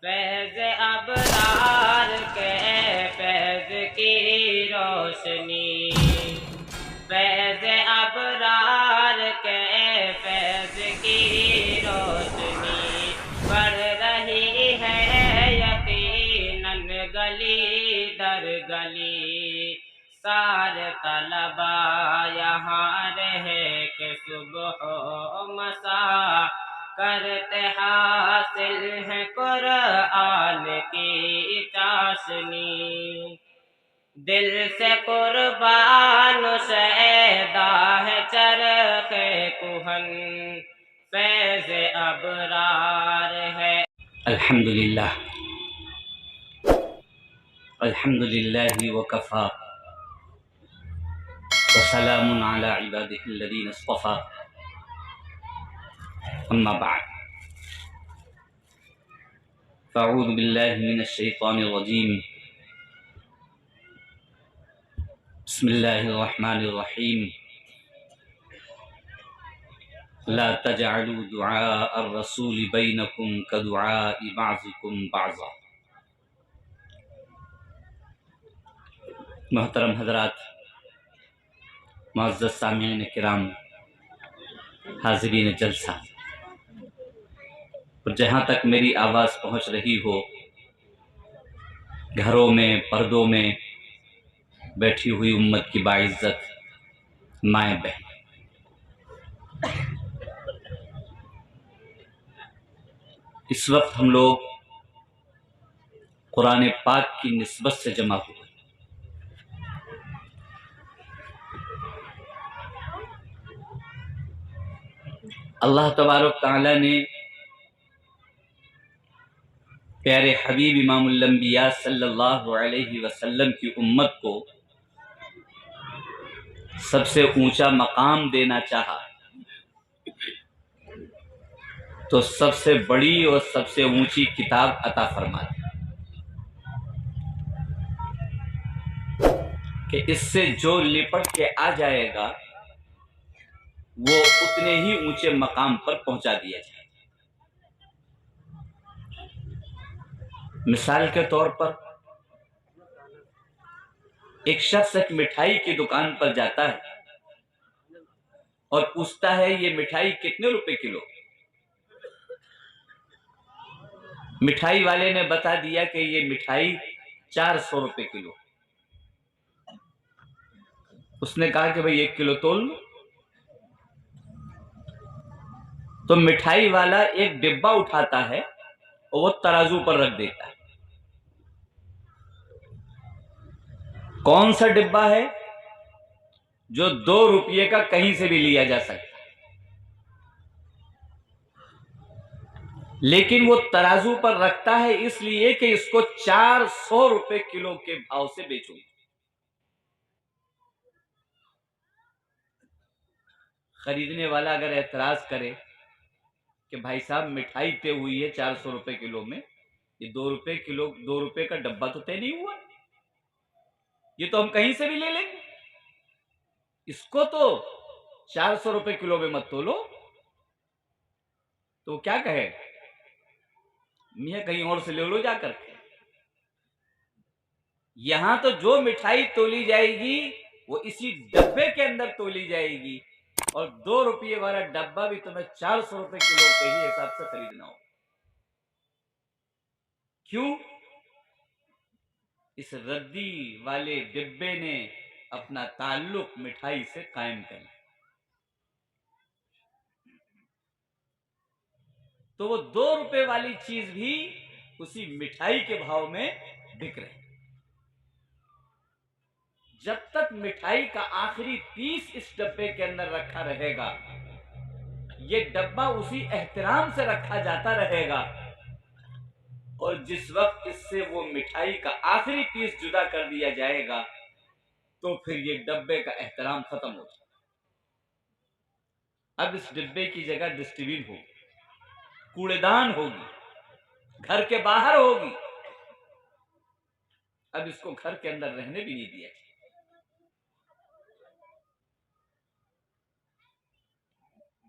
फैज़ अबरार के फैज़ की रोशनी, फैज़ अबरार के फैज़ की रोशनी बढ़ रही है यकीनन गली दर गली। सारे तलबा यहाँ रहे के सुबह मसा करते हासिल है कुरान की चाशनी। दिल से कुर्बान शैदा है चरखे कुहन, फैज़ अबरार है। अल्हम्दुलिल्लाह, अल्हम्दुलिल्लाहि वकफ़ा वसलामुन अला इबादिहिल्लज़ीना इस्तफ़ा, अम्मा बअद। फ़अऊज़ु बिल्लाहि मिनश शैतानिर रजीम। बिस्मिल्लाहिर रहमानिर रहीम। ला तजअलू दुआअर रसूल बैनकुम कदुआइ बअज़िकुम बअज़ा। मोहतरम हज़रात, मुअज़्ज़ज़ सामिईन किराम, हाज़िरीन जलसा, और जहाँ तक मेरी आवाज़ पहुँच रही हो, घरों में पर्दों में बैठी हुई उम्मत की बाइज़्ज़त माएँ बहन, इस वक्त हम लोग कुरान पाक की निस्बत से जमा हुए। अल्लाह तबारक तआला ने प्यारे हबीब इमामुल अंबिया सल्लल्लाहु अलैहि वसल्लम की उम्मत को सबसे ऊंचा मकाम देना चाहा तो सबसे बड़ी और सबसे ऊंची किताब अता फरमा दी कि इससे जो लिपट के आ जाएगा वो उतने ही ऊंचे मकाम पर पहुंचा दिया जाए। मिसाल के तौर पर एक शख्स एक मिठाई की दुकान पर जाता है और पूछता है ये मिठाई कितने रुपए किलो। मिठाई वाले ने बता दिया कि ये मिठाई 400 रुपए किलो। उसने कहा कि भाई 1 किलो तोल लो। तो मिठाई वाला एक डिब्बा उठाता है और वो तराजू पर रख देता है। कौन सा डिब्बा है? जो 2 रुपये का कहीं से भी लिया जा सकता है, लेकिन वो तराजू पर रखता है इसलिए कि इसको 400 रुपए किलो के भाव से बेचूंगा। खरीदने वाला अगर एतराज करे कि भाई साहब मिठाई तय हुई है 400 रुपए किलो में, ये 2 रुपए किलो, 2 रुपए का डब्बा तो तय नहीं हुआ, ये तो हम कहीं से भी ले लेंगे, इसको तो 400 रुपए किलो में मत तोलो। तो क्या कहे, मियां कहीं और से ले लो जाकर के। यहां तो जो मिठाई तोली जाएगी वो इसी डब्बे के अंदर तोली जाएगी, और 2 रुपये वाला डब्बा भी तुम्हें 400 रुपए किलो के ही हिसाब से खरीदना हो। क्यों? इस रद्दी वाले डिब्बे ने अपना ताल्लुक मिठाई से कायम कर लिया, तो वो 2 रुपए वाली चीज भी उसी मिठाई के भाव में बिक रही। जब तक मिठाई का आखिरी पीस इस डब्बे के अंदर रखा रहेगा, ये डब्बा उसी एहतराम से रखा जाता रहेगा, और जिस वक्त इससे वो मिठाई का आखिरी पीस जुदा कर दिया जाएगा तो फिर ये डब्बे का एहतराम खत्म हो जाएगा। अब इस डिब्बे की जगह डस्टबिन होगी, कूड़ेदान होगी, घर के बाहर होगी। अब इसको घर के अंदर रहने भी नहीं दिया जाए।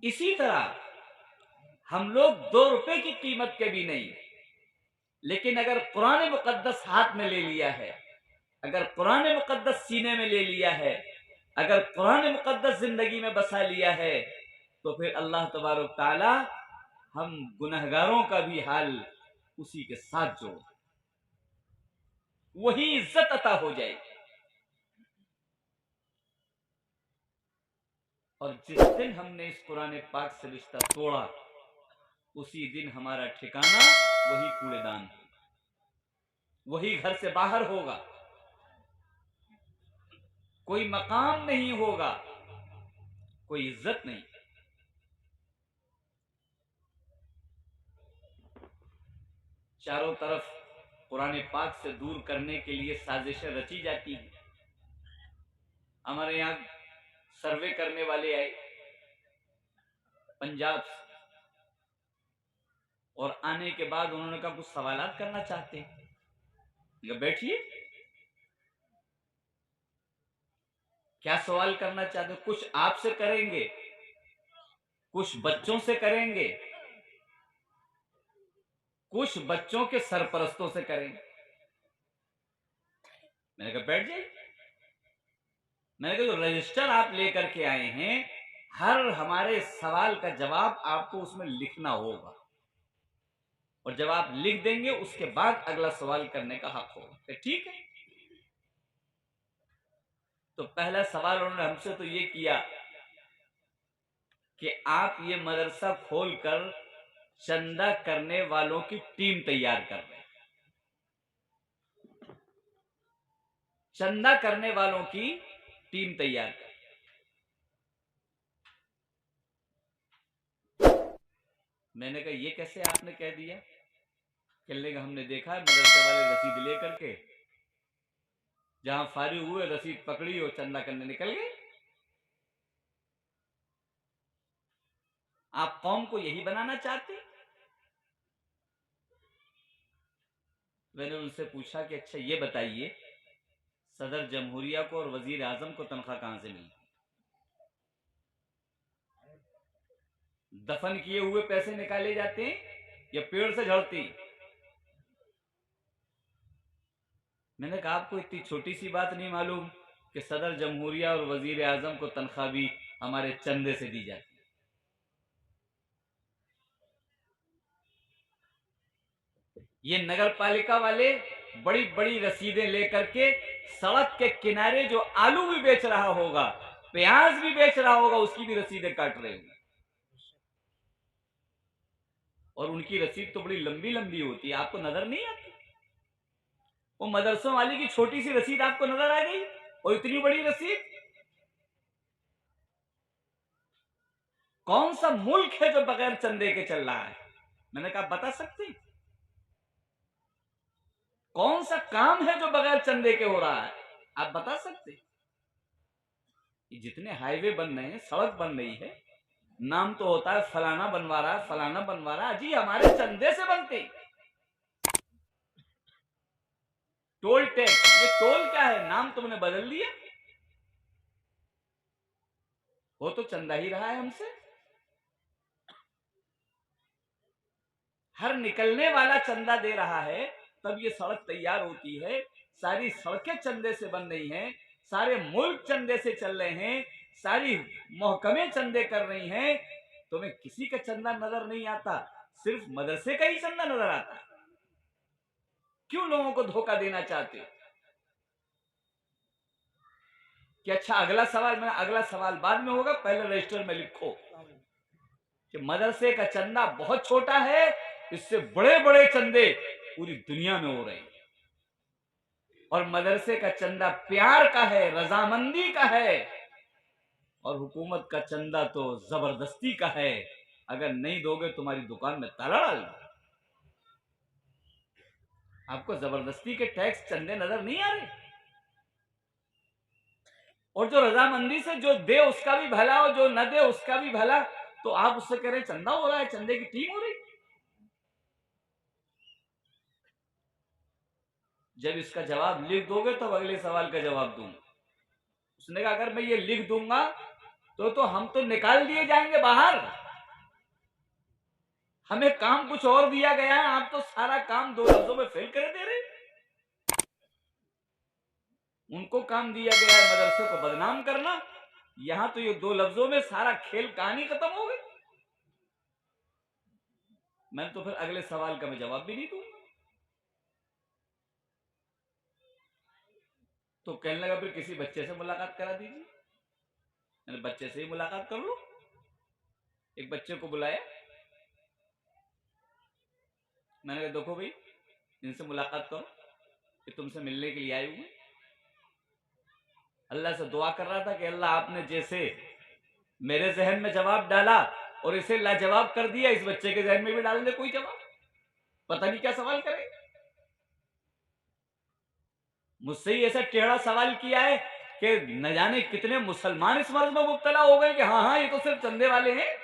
इसी तरह हम लोग 2 रुपए की कीमत के भी नहीं, लेकिन अगर कुरान मुकद्दस हाथ में ले लिया है, अगर कुरान मुकद्दस सीने में ले लिया है, अगर कुरान मुकद्दस जिंदगी में बसा लिया है, तो फिर अल्लाह तबारक ताला हम गुनहगारों का भी हाल उसी के साथ जोड़, वही इज्जत अता हो जाएगी। और जिस दिन हमने इस कुरान पाक से रिश्ता तोड़ा, उसी दिन हमारा ठिकाना वही कूड़ेदान, वही घर से बाहर होगा, कोई मकाम नहीं होगा, कोई इज्जत नहीं। चारों तरफ कुरान पाक से दूर करने के लिए साजिशें रची जाती हैं। हमारे यहाँ सर्वे करने वाले आए पंजाब से, और आने के बाद उन्होंने कहा कुछ सवालात करना चाहते हैं। बैठिए, क्या सवाल करना चाहते हैं? कुछ आपसे करेंगे, कुछ बच्चों से करेंगे, कुछ बच्चों के सरपरस्तों से करेंगे। मैंने कहा बैठ जाइए। मैंने कहा जो रजिस्टर आप लेकर के आए हैं, हर हमारे सवाल का जवाब आपको उसमें लिखना होगा, और जब आप लिख देंगे उसके बाद अगला सवाल करने का हक होगा। ठीक है। तो पहला सवाल उन्होंने हमसे तो ये किया कि आप ये मदरसा खोलकर चंदा करने वालों की टीम तैयार कर रहे हैं, चंदा करने वालों की टीम तैयार कर। मैंने कहा ये कैसे आपने कह दिया? कहने का हमने देखा है मदरसे वाले रसीद लेकर के जहां फारिग हुए, रसीद पकड़ी और चंदा करने निकल गए। आप कौम को यही बनाना चाहते? मैंने उनसे पूछा कि अच्छा ये बताइए, सदर जमहूरिया को और वजीर आजम को तनख्वाह कहां से मिलती? दफन किए हुए पैसे निकाले जाते हैं या पेड़ से झड़ती? मैंने कहा आपको इतनी छोटी सी बात नहीं मालूम कि सदर जमहूरिया और वजीर आजम को तनख्वाह भी हमारे चंदे से दी जाती? ये नगर पालिका वाले बड़ी बड़ी रसीदें लेकर के सड़क के किनारे जो आलू भी बेच रहा होगा, प्याज भी बेच रहा होगा, उसकी भी रसीदें काट रहे होंगे। और उनकी रसीद तो बड़ी लंबी लंबी होती है, आपको नजर नहीं आती? वो मदरसों वाली की छोटी सी रसीद आपको नजर आ गई, और इतनी बड़ी रसीद? कौन सा मुल्क है जो बगैर चंदे के चल रहा है? मैंने कहा बता सकते? कौन सा काम है जो बगैर चंदे के हो रहा है? आप बता सकते? ये जितने हाईवे बन रहे हैं, सड़क बन रही है, नाम तो होता है फलाना बनवा रहा है, फलाना बनवा रहा है, जी हमारे चंदे से बनते। टोल टैक्स, ये टोल क्या है? नाम तुमने बदल दिया, वो तो चंदा ही रहा है हमसे। हर निकलने वाला चंदा दे रहा है, तब ये सड़क तैयार होती है। सारी सड़कें चंदे से बन रही हैं, सारे मुल्क चंदे से चल रहे हैं, सारी महकमे चंदे कर रही हैं। तुम्हें किसी का चंदा नजर नहीं आता, सिर्फ मदरसे का ही चंदा नजर आता है। क्यों लोगों को धोखा देना चाहते हो? कि अच्छा अगला सवाल, मैं अगला सवाल बाद में होगा, पहले रजिस्टर में लिखो कि मदरसे का चंदा बहुत छोटा है, इससे बड़े बड़े चंदे पूरी दुनिया में हो रहे हैं, और मदरसे का चंदा प्यार का है, रजामंदी का है, और हुकूमत का चंदा तो जबरदस्ती का है। अगर नहीं दोगे तुम्हारी दुकान में ताला डाल दो। आपको जबरदस्ती के टैक्स चंदे नजर नहीं आ रहे? और जो रजामंदी से जो दे उसका भी भला, और जो न दे उसका भी भला, तो आप उससे कह रहे चंदा हो रहा है, चंदे की टीम हो रही। जब इसका जवाब लिख दोगे तब अगले सवाल का जवाब दूंगा। उसने कहा अगर मैं ये लिख दूंगा तो हम तो निकाल दिए जाएंगे बाहर, हमें काम कुछ और दिया गया है, आप तो सारा काम दो लफ्जों में फेल कर दे रहे। उनको काम दिया गया है मदरसे को बदनाम करना, यहां तो ये दो लफ्जों में सारा खेल कहानी खत्म हो गई। मैं तो फिर अगले सवाल का मैं जवाब भी नहीं दूंगा। तो कहने लगा फिर किसी बच्चे से मुलाकात करा दीजिए। मैंने बच्चे से ही मुलाकात कर लो। एक बच्चे को बुलाया, मैंने कहा देखो भाई, इनसे मुलाकात करो, कि तुमसे मिलने के लिए आए हुए। अल्लाह से दुआ कर रहा था कि अल्लाह आपने जैसे मेरे जहन में जवाब डाला और इसे लाजवाब कर दिया, इस बच्चे के जहन में भी डाल दे कोई जवाब, पता नहीं क्या सवाल करे। मुझसे ही ऐसा टेढ़ा सवाल किया है कि न जाने कितने मुसलमान इस मर्ज में मुब्तला हो गए कि हाँ हाँ ये तो सिर्फ चंदे वाले हैं।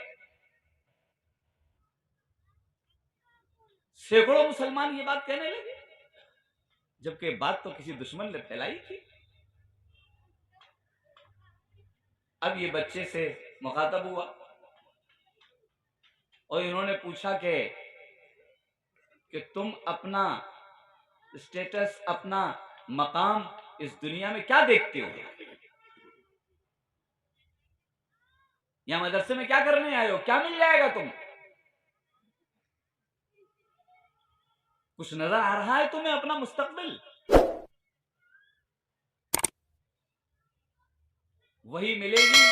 सैकड़ों मुसलमान ये बात कहने लगे, जबकि बात तो किसी दुश्मन ने फैलाई थी। अब ये बच्चे से मुखातब हुआ और इन्होंने पूछा कि तुम अपना स्टेटस, अपना मकाम इस दुनिया में क्या देखते हो? यहां मदरसे में क्या करने आए हो? क्या मिल जाएगा तुम? कुछ नजर आ रहा है तुम्हें अपना मुस्तकबिल? वही मिलेगी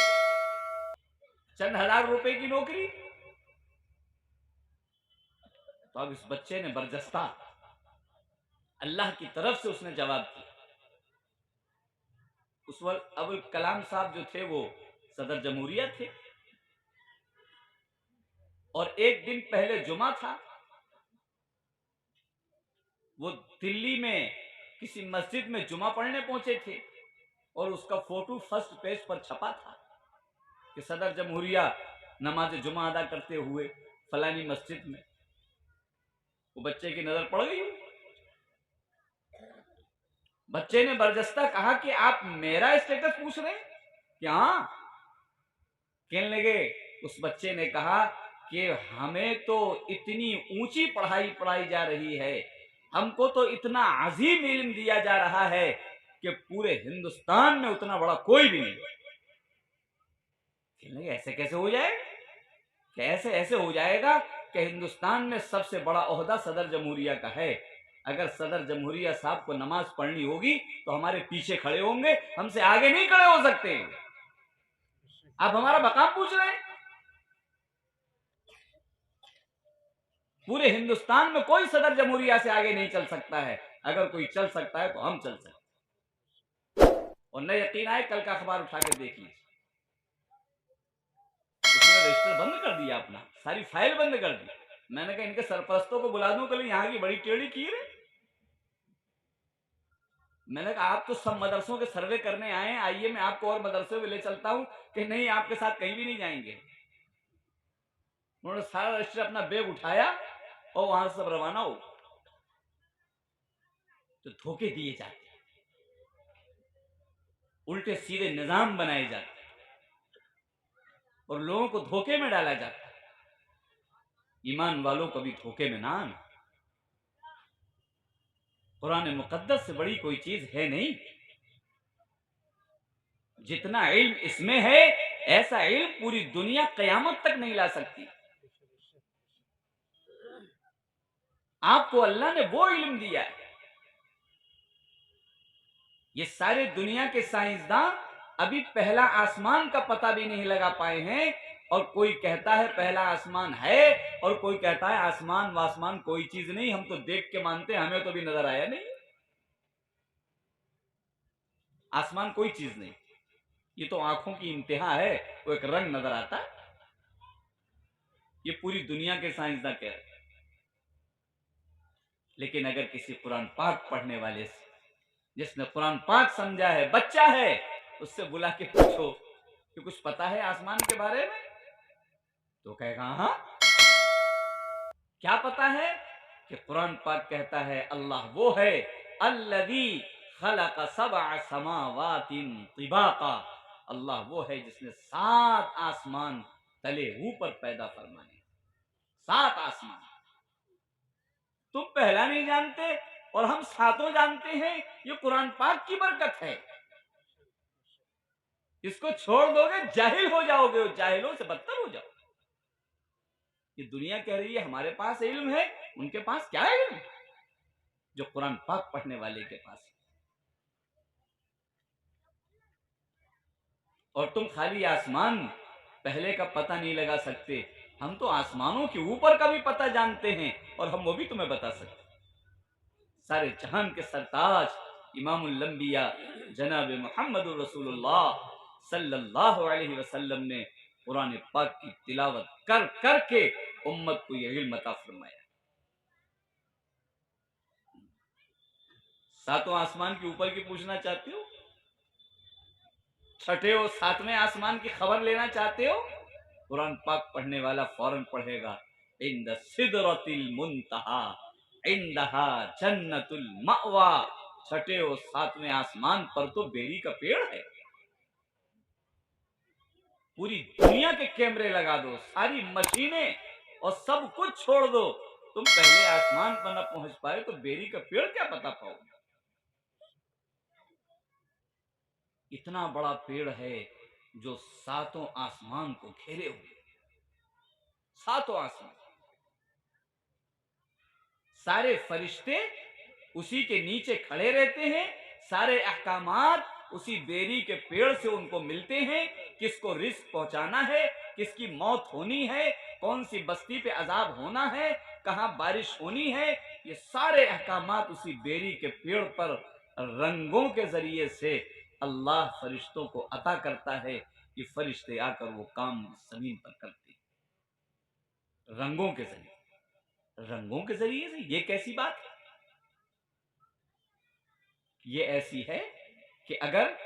चंद हजार रुपए की नौकरी। तो अब इस बच्चे ने बरजस्ता अल्लाह की तरफ से उसने जवाब दिया। उस वक्त अबुल कलाम साहब जो थे वो सदर जमहूरिया थे, और एक दिन पहले जुमा था। वो दिल्ली में किसी मस्जिद में जुमा पढ़ने पहुंचे थे और उसका फोटो फर्स्ट पेज पर छपा था कि सदर जमहूरिया नमाज जुमा अदा करते हुए फलानी मस्जिद में। वो बच्चे की नजर पड़ गई। बच्चे ने बरजस्ता कहा कि आप मेरा स्टेटस पूछ रहे हैं? कि हाँ। कहने लगे, उस बच्चे ने कहा कि हमें तो इतनी ऊंची पढ़ाई पढ़ाई जा रही है, हमको तो इतना अजीम इल्म दिया जा रहा है कि पूरे हिंदुस्तान में उतना बड़ा कोई भी नहीं। कहने लगे ऐसे कैसे हो जाए? कैसे ऐसे हो जाएगा कि हिंदुस्तान में सबसे बड़ा ओहदा सदर जमहूरिया का है। अगर सदर जमहूरिया साहब को नमाज पढ़नी होगी तो हमारे पीछे खड़े होंगे, हमसे आगे नहीं खड़े हो सकते। आप हमारा मकाम पूछ रहे हैं? पूरे हिंदुस्तान में कोई सदर जमहूरिया से आगे नहीं चल सकता है। अगर कोई चल सकता है तो हम चल सकते। और न यकीन आए, कल का अखबार उठा के देख लीजिए, उसने रजिस्टर बंद कर दिया, अपना सारी फाइल बंद कर दी। मैंने कहा इनके सरपरस्तों को बुला दूं, कल यहाँ की बड़ी टेढ़ी की है। मैंने कहा आप तो सब मदरसों के सर्वे करने आए हैं, आइए मैं आपको और मदरसों में ले चलता हूं। कि नहीं, आपके साथ कहीं भी नहीं जाएंगे। उन्होंने सारा रजिस्टर अपना बैग उठाया और वहां से सब रवाना हो। तो धोखे दिए जाते, उल्टे सीधे निजाम बनाए जाते और लोगों को धोखे में डाला जाता। ईमान वालों कभी धोखे में ना आना। कुरान मुकद्दस से बड़ी कोई चीज है नहीं। जितना इल्म इसमें है, ऐसा इल्म पूरी दुनिया कयामत तक नहीं ला सकती। आपको अल्लाह ने वो इल्म दिया है। ये सारे दुनिया के साइंसदान अभी पहला आसमान का पता भी नहीं लगा पाए हैं, और कोई कहता है पहला आसमान है और कोई कहता है आसमान वासमान कोई चीज नहीं, हम तो देख के मानते हैं, हमें तो भी नजर आया नहीं। आसमान कोई चीज नहीं, ये तो आंखों की इंतहा है, वो एक रंग नजर आता है। ये पूरी दुनिया के साइंसदान कह रहे हैं। लेकिन अगर किसी कुरान पाक पढ़ने वाले से, जिसने कुरान पाक समझा है, बच्चा है, उससे बुला के पूछो कि कुछ पता है आसमान के बारे में, तो कहेगा हाँ। क्या पता है? कि कुरान पाक कहता है अल्लाह वो है अल्लज़ी खलक़ सबअ समावातिन तिबाका। अल्लाह वो है जिसने 7 आसमान तले ऊपर पैदा फरमाए। 7 आसमान तुम पहला नहीं जानते और हम सातों जानते हैं। ये कुरान पाक की बरकत है। इसको छोड़ दोगे जाहिल हो जाओगे और जाहिलों से बदतर हो जाओगे। ये दुनिया कह रही है हमारे पास इल्म है, उनके पास क्या है इल्म जो कुरान पाक पढ़ने वाले के पास है। और तुम खाली आसमान पहले का पता नहीं लगा सकते, हम तो आसमानों के ऊपर का भी पता जानते हैं और हम वो भी तुम्हें बता सकते। सारे जहान के सरताज इमामुल अंबिया जनाब मोहम्मद रसूलुल्लाह सल्लल्लाहु अलैहि वसल्लम ने कुरान पाक की तिलावत कर कर के उम्मत को यह इल्म अता फरमाया। सातों आसमान के ऊपर की पूछना चाहते हो, छठे और सातवें आसमान की खबर लेना चाहते हो, कुरान पाक पढ़ने वाला फौरन पढ़ेगा इंद सिदरतिल मुंतहा इंदहा जन्नतुल मअवा। छठे और सातवें आसमान पर तो बेरी का पेड़ है। पूरी दुनिया के कैमरे लगा दो, सारी मशीनें और सब कुछ छोड़ दो, तुम पहले आसमान पर न पहुंच पाए तो बेरी का पेड़ क्या पता पाओगे। इतना बड़ा पेड़ है जो सातों आसमान को घेरे हुए। सातों आसमान, सारे फरिश्ते उसी के नीचे खड़े रहते हैं। सारे अहकामात उसी बेरी के पेड़ से उनको मिलते हैं। किसको रिस्क पहुंचाना है, किसकी मौत होनी है, कौन सी बस्ती पे अजाब होना है, कहां बारिश होनी है, ये सारे अहकामात उसी बेरी के पेड़ पर रंगों के जरिए से अल्लाह फरिश्तों को अता करता है कि फरिश्ते आकर वो काम जमीन पर करते हैं रंगों के जरिए। रंगों के जरिए से ये कैसी बात है। ये ऐसी है कि अगर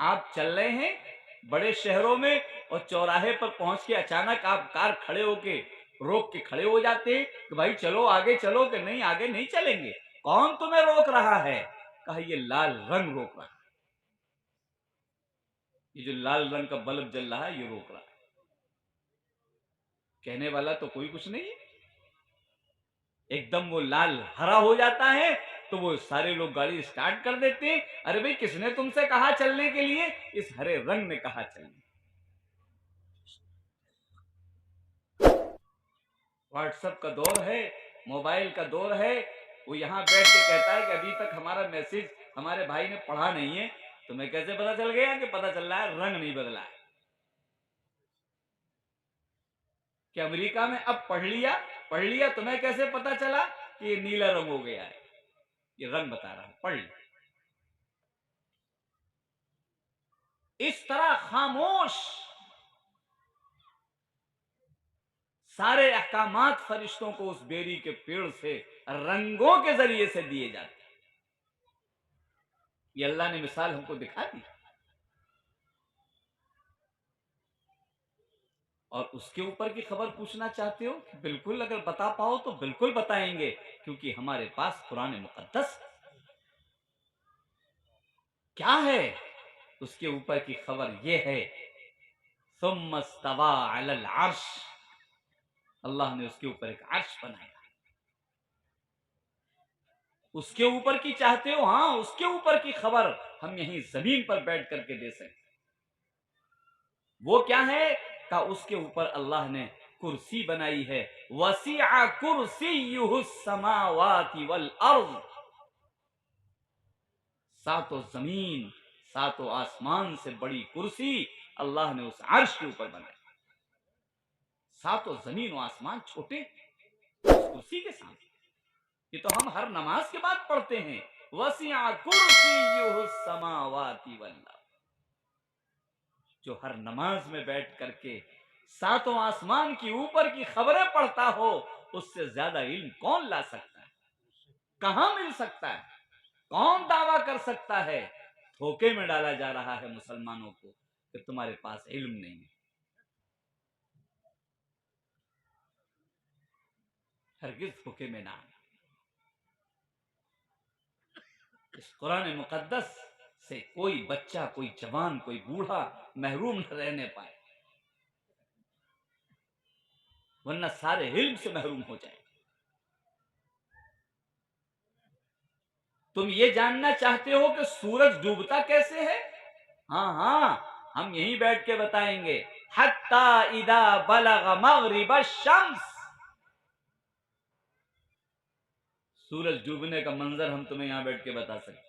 आप चल रहे हैं बड़े शहरों में और चौराहे पर पहुंच के अचानक आप कार खड़े होके रोक के खड़े हो जाते हैं कि भाई चलो आगे चलो, कि नहीं आगे नहीं चलेंगे। कौन तुम्हें रोक रहा है? कहा ये लाल रंग रोक रहा है, ये जो लाल रंग का बल्ब जल रहा है ये रोक रहा है। कहने वाला तो कोई कुछ नहीं है। एकदम वो लाल हरा हो जाता है तो वो सारे लोग गाड़ी स्टार्ट कर देते हैं। अरे भाई किसने तुमसे कहा चलने के लिए? इस हरे रंग ने कहा चलने। व्हाट्सएप का दौर है, मोबाइल का दौर है। वो यहां बैठ के कहता है कि अभी तक हमारा मैसेज हमारे भाई ने पढ़ा नहीं है। तुम्हें कैसे पता चल गया? कि पता चल रहा है रंग नहीं बदला है। कि अमेरिका में अब पढ़ लिया, तुम्हें कैसे पता चला कि ये नीला रंग हो गया है? ये रंग बता रहा है, पढ़ लिया। इस तरह खामोश सारे अहकामात फरिश्तों को उस बेरी के पेड़ से रंगों के जरिए से दिए जाते। ये अल्लाह ने मिसाल हमको दिखा दी और उसके ऊपर की खबर पूछना चाहते हो? बिल्कुल, अगर बता पाओ तो बिल्कुल बताएंगे, क्योंकि हमारे पास कुरान मुकद्दस क्या है। उसके ऊपर की खबर यह है सुम्मस्तवा अलल अर्श, अल्लाह ने उसके ऊपर एक अर्श बनाया। उसके ऊपर की चाहते हो? हाँ, उसके ऊपर की खबर हम यहीं जमीन पर बैठ करके दे सकते। वो क्या है? का उसके ऊपर अल्लाह ने कुर्सी बनाई है। वसीअ कुर्सियुहु समावाति वल अर्ज़, सातों जमीन सातों आसमान से बड़ी कुर्सी अल्लाह ने उस अर्श के ऊपर बनाई। सातों जमीन और आसमान छोटे उस कुर्सी के सामने। ये तो हम हर नमाज के बाद पढ़ते हैं, वसीअ कुर्सियुहु समावाति वल अर्ज़। जो हर नमाज में बैठ करके सातों आसमान की ऊपर की खबरें पढ़ता हो, उससे ज्यादा इल्म कौन ला सकता है? कहां मिल सकता है? कौन दावा कर सकता है? धोखे में डाला जा रहा है मुसलमानों को कि तुम्हारे पास इल्म नहीं है। हरगिज धोखे में ना। इस कुरान मुकद्दस से कोई बच्चा, कोई जवान, कोई बूढ़ा महरूम न रहने पाए। वरना सारे इल्म से महरूम हो जाए। तुम ये जानना चाहते हो कि सूरज डूबता कैसे है? हाँ हाँ, हम यहीं बैठ के बताएंगे। हत्ता इदा बलग मगरिब शम्स, सूरज डूबने का मंजर हम तुम्हें यहां बैठ के बता सकते हैं।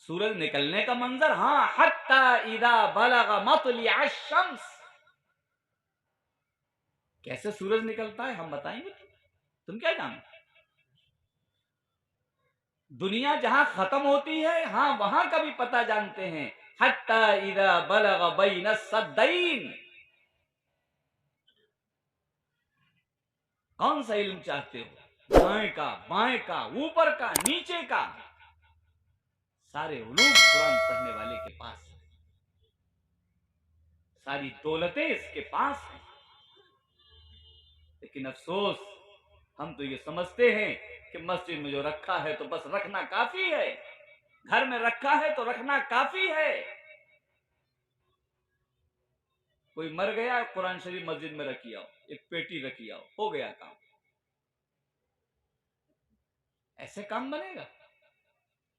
सूरज निकलने का मंजर, हाँ, हत्ता इदा बलग मतलिअ शम्स, कैसे सूरज निकलता है हम बताएंगे। तुम क्या जानते? दुनिया जहां खत्म होती है, हाँ, वहां का भी पता जानते हैं। हत्ता इदा बलग बैन सद्दैन, कौन सा इल्म चाहते हो? दाएं का, बाएं का, ऊपर का, नीचे का, सारे उलूम कुरान पढ़ने वाले के पास है। सारी दौलतें इसके पास हैं। लेकिन अफसोस, हम तो ये समझते हैं कि मस्जिद में जो रखा है तो बस रखना काफी है, घर में रखा है तो रखना काफी है। कोई मर गया, कुरान शरीफ मस्जिद में रखी आओ, एक पेटी रखी आओ, हो गया काम। ऐसे काम बनेगा?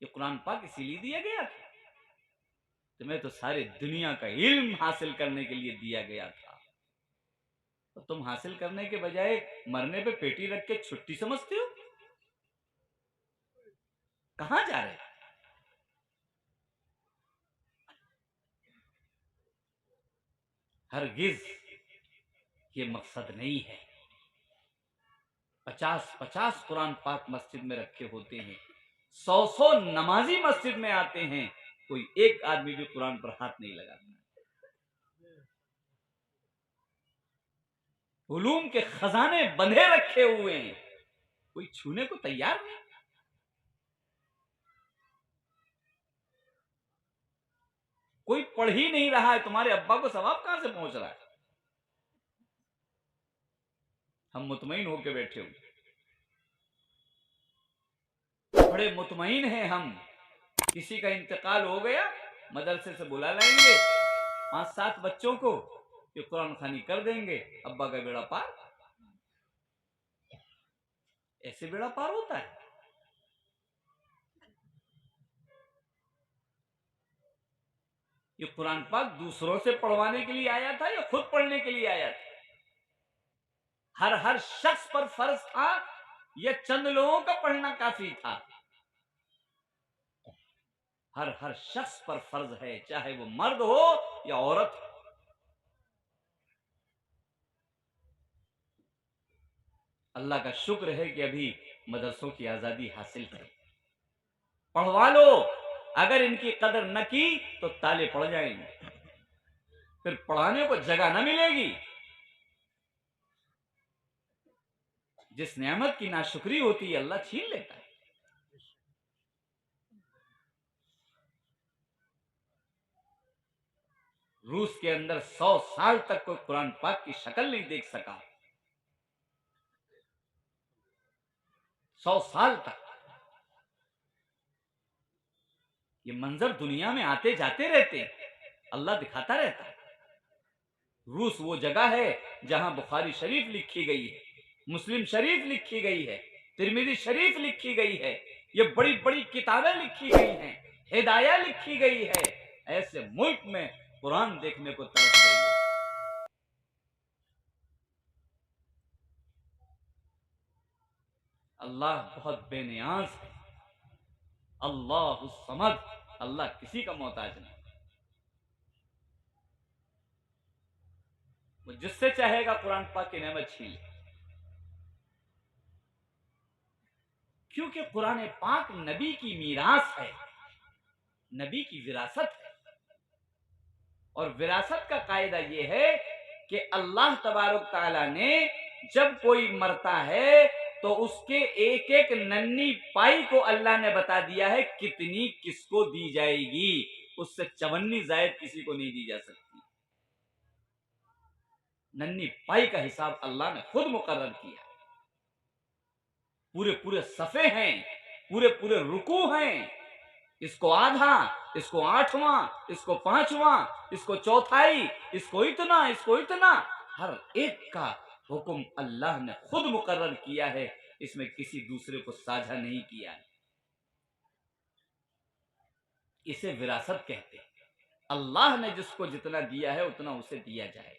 ये कुरान पाक इसीलिए दिया गया था। तुम्हें तो सारी दुनिया का इल्म हासिल करने के लिए दिया गया था, तो तुम हासिल करने के बजाय मरने पे पेटी रख के छुट्टी समझते हो? कहां जा रहे? हरगिज ये मकसद नहीं है। 50-50 कुरान पाक मस्जिद में रखे होते हैं, 100 नमाजी मस्जिद में आते हैं, कोई एक आदमी भी कुरान पर हाथ नहीं लगाता। उलूम के खजाने बंधे रखे हुए हैं, कोई छूने को तैयार नहीं। कोई पढ़ ही नहीं रहा है, तुम्हारे अब्बा को सवाब कहां से पहुंच रहा है? हम मुतमईन होकर बैठे हुए, बड़े मुतमईन हैं हम। किसी का इंतकाल हो गया, मदरसे से बुला लाएंगे 5-7 बच्चों को, ये कुरान खानी कर देंगे, अब्बा का बेड़ा पार। ऐसे बेड़ा पार होता है? ये कुरान पाक दूसरों से पढ़वाने के लिए आया था या खुद पढ़ने के लिए आया था? हर शख्स पर फर्ज था या चंद लोगों का पढ़ना काफी था? हर शख्स पर फर्ज है, चाहे वो मर्द हो या औरत हो। अल्लाह का शुक्र है कि अभी मदरसों की आजादी हासिल है, पढ़वा लो। अगर इनकी कदर न की तो ताले पड़ जाएंगे, फिर पढ़ाने को जगह न मिलेगी। जिस नेमत की नाशुक्री होती है अल्लाह छीन लेता है। रूस के अंदर 100 साल तक कोई कुरान पाक की शक्ल नहीं देख सका। 100 साल तक। ये मंजर दुनिया में आते जाते रहते हैं, अल्लाह दिखाता रहता है। रूस वो जगह है जहां बुखारी शरीफ लिखी गई है, मुस्लिम शरीफ लिखी गई है, तिरमिजी शरीफ लिखी गई है, ये बड़ी बड़ी किताबें लिखी गई हैं, हिदाया लिखी गई है। ऐसे मुल्क में कुरान देखने को तरस गई है। अल्लाह बहुत बेनियाज है। अल्लाह समद, अल्लाह किसी का मोहताज नहीं। वो जिससे चाहेगा कुरान पाक की नेमत छीन ले, क्योंकि कुरान पाक नबी की मीरास है, नबी की विरासत है। और विरासत का कायदा यह है कि अल्लाह तबारक ताला ने जब कोई मरता है तो उसके एक एक नन्ही पाई को अल्लाह ने बता दिया है कितनी किसको दी जाएगी, उससे चवन्नी जायद किसी को नहीं दी जा सकती। नन्ही पाई का हिसाब अल्लाह ने खुद मुकर्रर किया। पूरे पूरे सफ़े हैं, पूरे पूरे रुकू हैं, इसको आधा, इसको 8वां, इसको 5वां, इसको चौथाई, इसको इतना, इसको इतना, हर एक का हुक्म अल्लाह ने खुद मुकर्रर किया है, इसमें किसी दूसरे को साझा नहीं किया। इसे विरासत कहते हैं। अल्लाह ने जिसको जितना दिया है उतना उसे दिया जाए।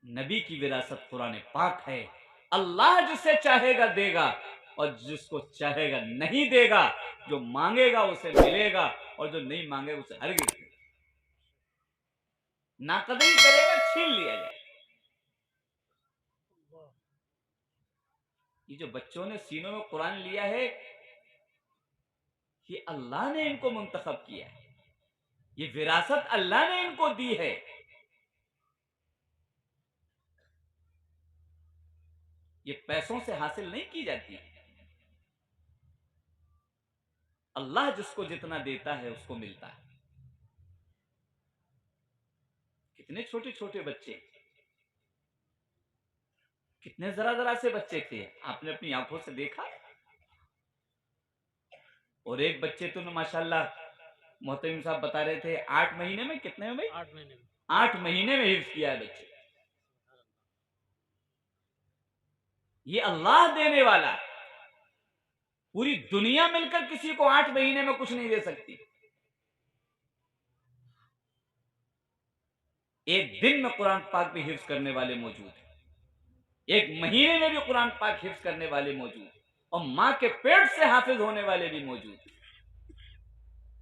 नबी की विरासत कुरान पाक है। अल्लाह जिसे चाहेगा देगा और जिसको चाहेगा नहीं देगा। जो मांगेगा उसे मिलेगा और जो नहीं मांगेगा उसे हरगिज़ नहीं। नाकदरी करेगा, छीन लिया जाए। ये जो बच्चों ने सीनों में कुरान लिया है, ये अल्लाह ने इनको मुंतखब किया है। ये विरासत अल्लाह ने इनको दी है। ये पैसों से हासिल नहीं की जाती है। अल्लाह जिसको जितना देता है उसको मिलता है। कितने छोटे छोटे बच्चे, कितने जरा जरा से बच्चे थे, आपने अपनी आंखों से देखा। और एक बच्चे तो माशाल्लाह मोहतमिम साहब बता रहे थे 8 महीने में, कितने में भाई? 8 महीने में। 8 महीने में हिफ्ज किया है बच्चे। ये अल्लाह देने वाला है। पूरी दुनिया मिलकर किसी को 8 महीने में कुछ नहीं दे सकती। एक दिन में कुरान पाक भी हिफ्ज करने वाले मौजूद हैं। एक महीने में भी कुरान पाक हिफ्ज करने वाले मौजूद हैं। और मां के पेट से हाफिज होने वाले भी मौजूद हैं।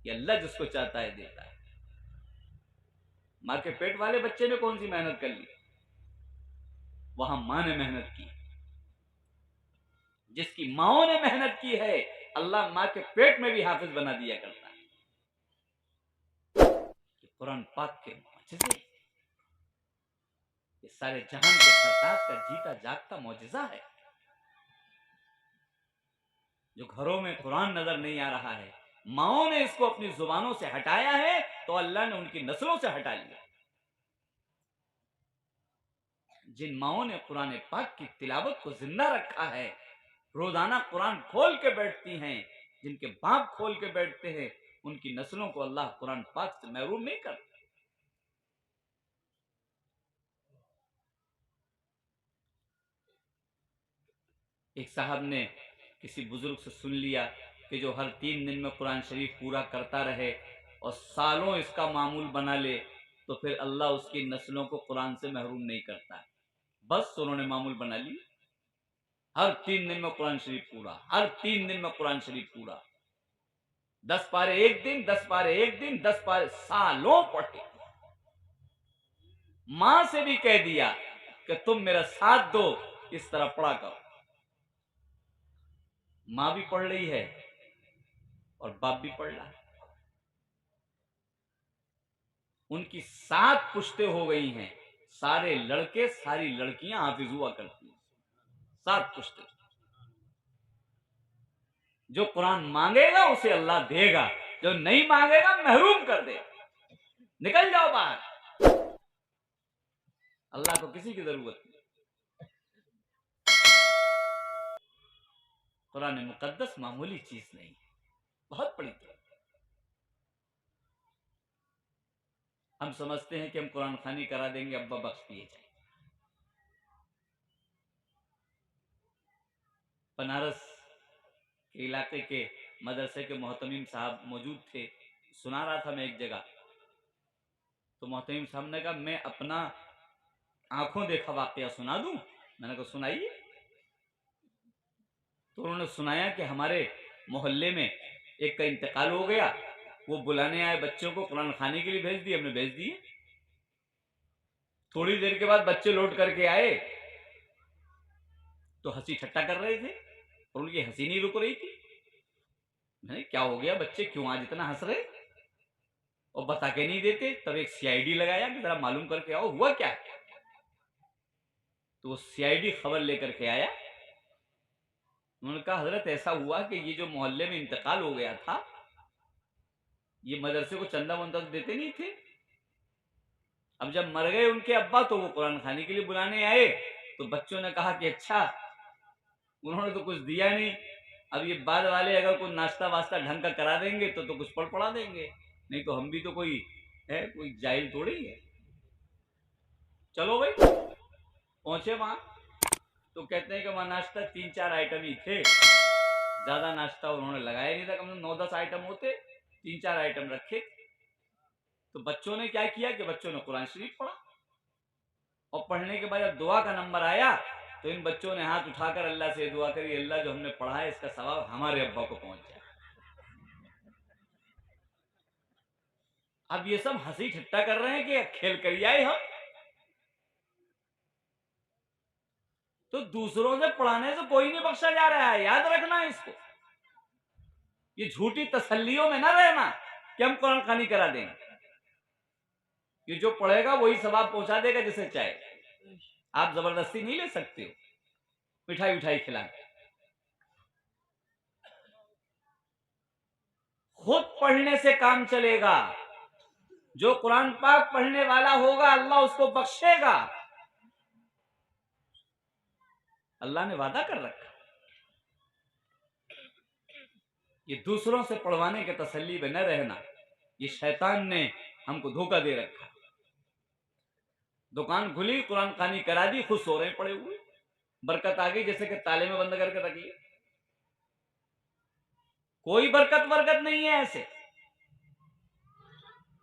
ये अल्लाह जिसको चाहता है देता है। मां के पेट वाले बच्चे ने कौन सी मेहनत कर ली? वहां मां ने मेहनत की। जिसकी माओ ने मेहनत की है, अल्लाह मां के पेट में भी हाफिज बना दिया करता है। कुरान पाक के मुअज्जिज़े, ये सारे जहान के सरताज का जीता जागता मौजज़ा है। जो घरों में कुरान नजर नहीं आ रहा है, माओ ने इसको अपनी जुबानों से हटाया है तो अल्लाह ने उनकी नस्लों से हटा लिया। जिन माओ ने कुरान पाक की तिलावत को जिंदा रखा है, रोजाना कुरान खोल के बैठती हैं, जिनके बाप खोल के बैठते हैं, उनकी नस्लों को अल्लाह कुरान पाक से महरूम नहीं करता। एक साहब ने किसी बुजुर्ग से सुन लिया कि जो हर 3 दिन में कुरान शरीफ पूरा करता रहे और सालों इसका मामूल बना ले, तो फिर अल्लाह उसकी नस्लों को कुरान से महरूम नहीं करता है। बस उन्होंने मामूल बना ली, हर 3 दिन में कुरान शरीफ पूरा, हर 3 दिन में कुरान शरीफ पूरा। 10 पारे एक दिन, 10 पारे एक दिन, 10 पारे सालों पढ़े। मां से भी कह दिया कि तुम मेरा साथ दो, इस तरह पढ़ा करो। मां भी पढ़ रही है और बाप भी पढ़ रहा है। उनकी 7 पुश्तें हो गई हैं। सारे लड़के सारी लड़कियां हाफिज हुआ करती हैं। 7 पुश्तें। जो कुरान मांगेगा उसे अल्लाह देगा, जो नहीं मांगेगा महरूम कर देगा। निकल जाओ बाहर। अल्लाह को किसी की जरूरत नहीं। कुरान मुकद्दस मामूली चीज नहीं, बहुत बड़ी चीज। हम समझते हैं कि हम कुरान खानी करा देंगे, अब्बा बख्श दिए जाए। बनारस के इलाके के मदरसे के मोहतमीम साहब मौजूद थे। सुना रहा था मैं एक जगह, तो मोहतमीम साहब ने कहा मैं अपना आंखों देखा वाकया सुना दूं। मैंने कहा सुनाइए। तो उन्होंने सुनाया कि हमारे मोहल्ले में एक का इंतकाल हो गया। वो बुलाने आए बच्चों को, कुरान खाने के लिए भेज दिए, हमने भेज दिए। थोड़ी देर के बाद बच्चे लौट करके आए तो हंसी ठट्टा कर रहे थे और उनकी हंसी नहीं रुक रही थी। मैंने क्या हो गया बच्चे, क्यों आज इतना हंस रहे? और बता के नहीं देते। तब एक सीआईडी लगाया कि जरा मालूम करके आओ हुआ क्या। तो वो सीआईडी खबर लेकर के आया। उन्होंने कहा हजरत ऐसा हुआ कि ये जो मोहल्ले में इंतकाल हो गया था, ये मदरसे को चंदा वंदा तो देते नहीं थे। अब जब मर गए उनके अब्बा तो वो कुरान खाने के लिए बुलाने आए। तो बच्चों ने कहा कि अच्छा, उन्होंने तो कुछ दिया नहीं, अब ये बाद वाले अगर कोई नाश्ता वास्ता ढंग का करा देंगे तो कुछ पढ़ा देंगे, नहीं तो हम भी तो कोई है, कोई जाहिल थोड़ी है। चलो भाई, पहुंचे वहां तो कहते हैं कि वहां नाश्ता 3-4 आइटम ही थे, ज्यादा नाश्ता उन्होंने लगाया नहीं था, कम से कम 9-10 आइटम होते, 3-4 आइटम रखे। तो बच्चों ने क्या किया कि बच्चों ने कुरान शरीफ पढ़ा, और पढ़ने के बाद जब दुआ का नंबर आया तो इन बच्चों ने हाथ उठाकर अल्लाह से दुआ करी, अल्लाह जो हमने पढ़ा है इसका सवाब हमारे अब्बा को पहुंच जाए। अब ये सब हंसी ठट्टा कर रहे हैं कि खेल कर आए हम। तो दूसरों से पढ़ाने से कोई नहीं बख्शा जा रहा है, याद रखना इसको। ये झूठी तसल्लियों में ना रहना कि हम कुरान खानी करा देंगे। ये जो पढ़ेगा वही सवाब पहुंचा देगा जिसे चाहे। आप जबरदस्ती नहीं ले सकते हो मिठाई उठाई खिला के। खुद पढ़ने से काम चलेगा। जो कुरान पाक पढ़ने वाला होगा अल्लाह उसको बख्शेगा। अल्लाह ने वादा कर रखा। ये दूसरों से पढ़वाने के तसल्ली में न रहना, ये शैतान ने हमको धोखा दे रखा। दुकान खुली, कुरान खानी करा दी, खुद सो रहे पड़े हुए, बरकत आ गई जैसे कि ताले में बंद करके रख लिया। कोई बरकत वरकत नहीं है ऐसे।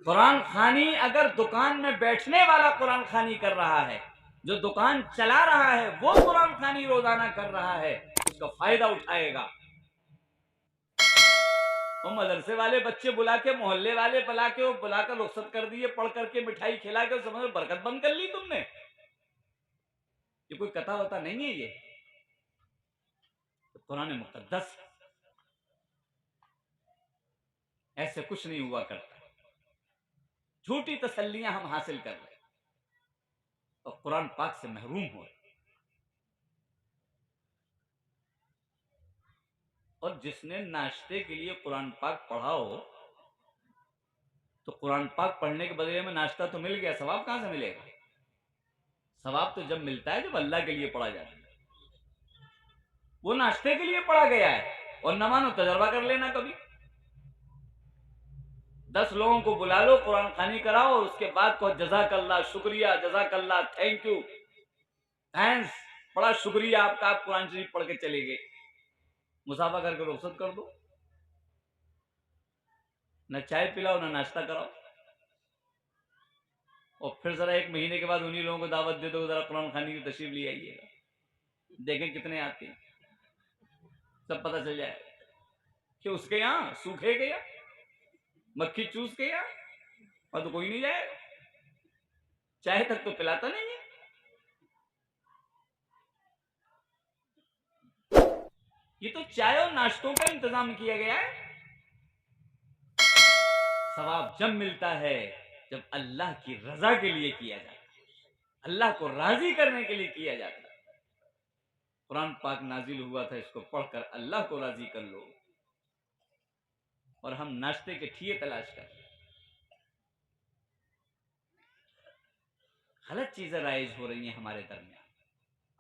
कुरान खानी अगर दुकान में बैठने वाला कुरान खानी कर रहा है, जो दुकान चला रहा है वो कुरान खानी रोजाना कर रहा है, उसका फायदा उठाएगा। वो मदरसे वाले बच्चे बुला के, मोहल्ले वाले बुला के, वो बुलाकर रुखसत कर दिए, पढ़ करके मिठाई खिला के, समझ बरकत बंद कर ली तुमने। ये कोई कथा वता नहीं है, ये तो कुरान मुकद्दस ऐसे कुछ नहीं हुआ करता। झूठी तसल्लियां हम हासिल कर रहे और कुरान पाक से महरूम हो रहे। और जिसने नाश्ते के लिए कुरान पाक पढ़ा हो, तो कुरान पाक पढ़ने के बदले में नाश्ता तो मिल गया, सवाब कहां से मिलेगा? सवाब तो जब मिलता है जब अल्लाह के लिए पढ़ा जाता है। वो नाश्ते के लिए पढ़ा गया है। और न मानो तजर्बा कर लेना कभी। 10 लोगों को बुला लो, कुरान खानी कराओ, और उसके बाद को जज़ाकल्लाह, शुक्रिया, जज़ाकल्लाह, थैंक यू, थैंक्स, बड़ा शुक्रिया आपका, आप कुरान शरीफ पढ़ के चले गए। मुसाफा करके रुखसत कर दो। न चाय पिलाओ न नाश्ता कराओ, और फिर जरा 1 महीने के बाद उन्हीं लोगों को दावत दे दो, जरा कुरान खानी की तशरीफ ले आइएगा, देखें कितने आते हैं। सब पता चल जाए कि उसके यहां सूखे गया, मक्खी चूस गया, और तो कोई नहीं जाएगा। चाय तक तो पिलाता नहीं है। ये तो चाय और नाश्तों का इंतजाम किया गया है। सवाब जब मिलता है जब अल्लाह की रजा के लिए किया जाता है, अल्लाह को राजी करने के लिए किया जाता है। कुरान पाक नाजिल हुआ था, इसको पढ़कर अल्लाह को राजी कर लो, और हम नाश्ते के ठिये तलाश कर। गलत चीजें राइज हो रही हैं हमारे दरमियान।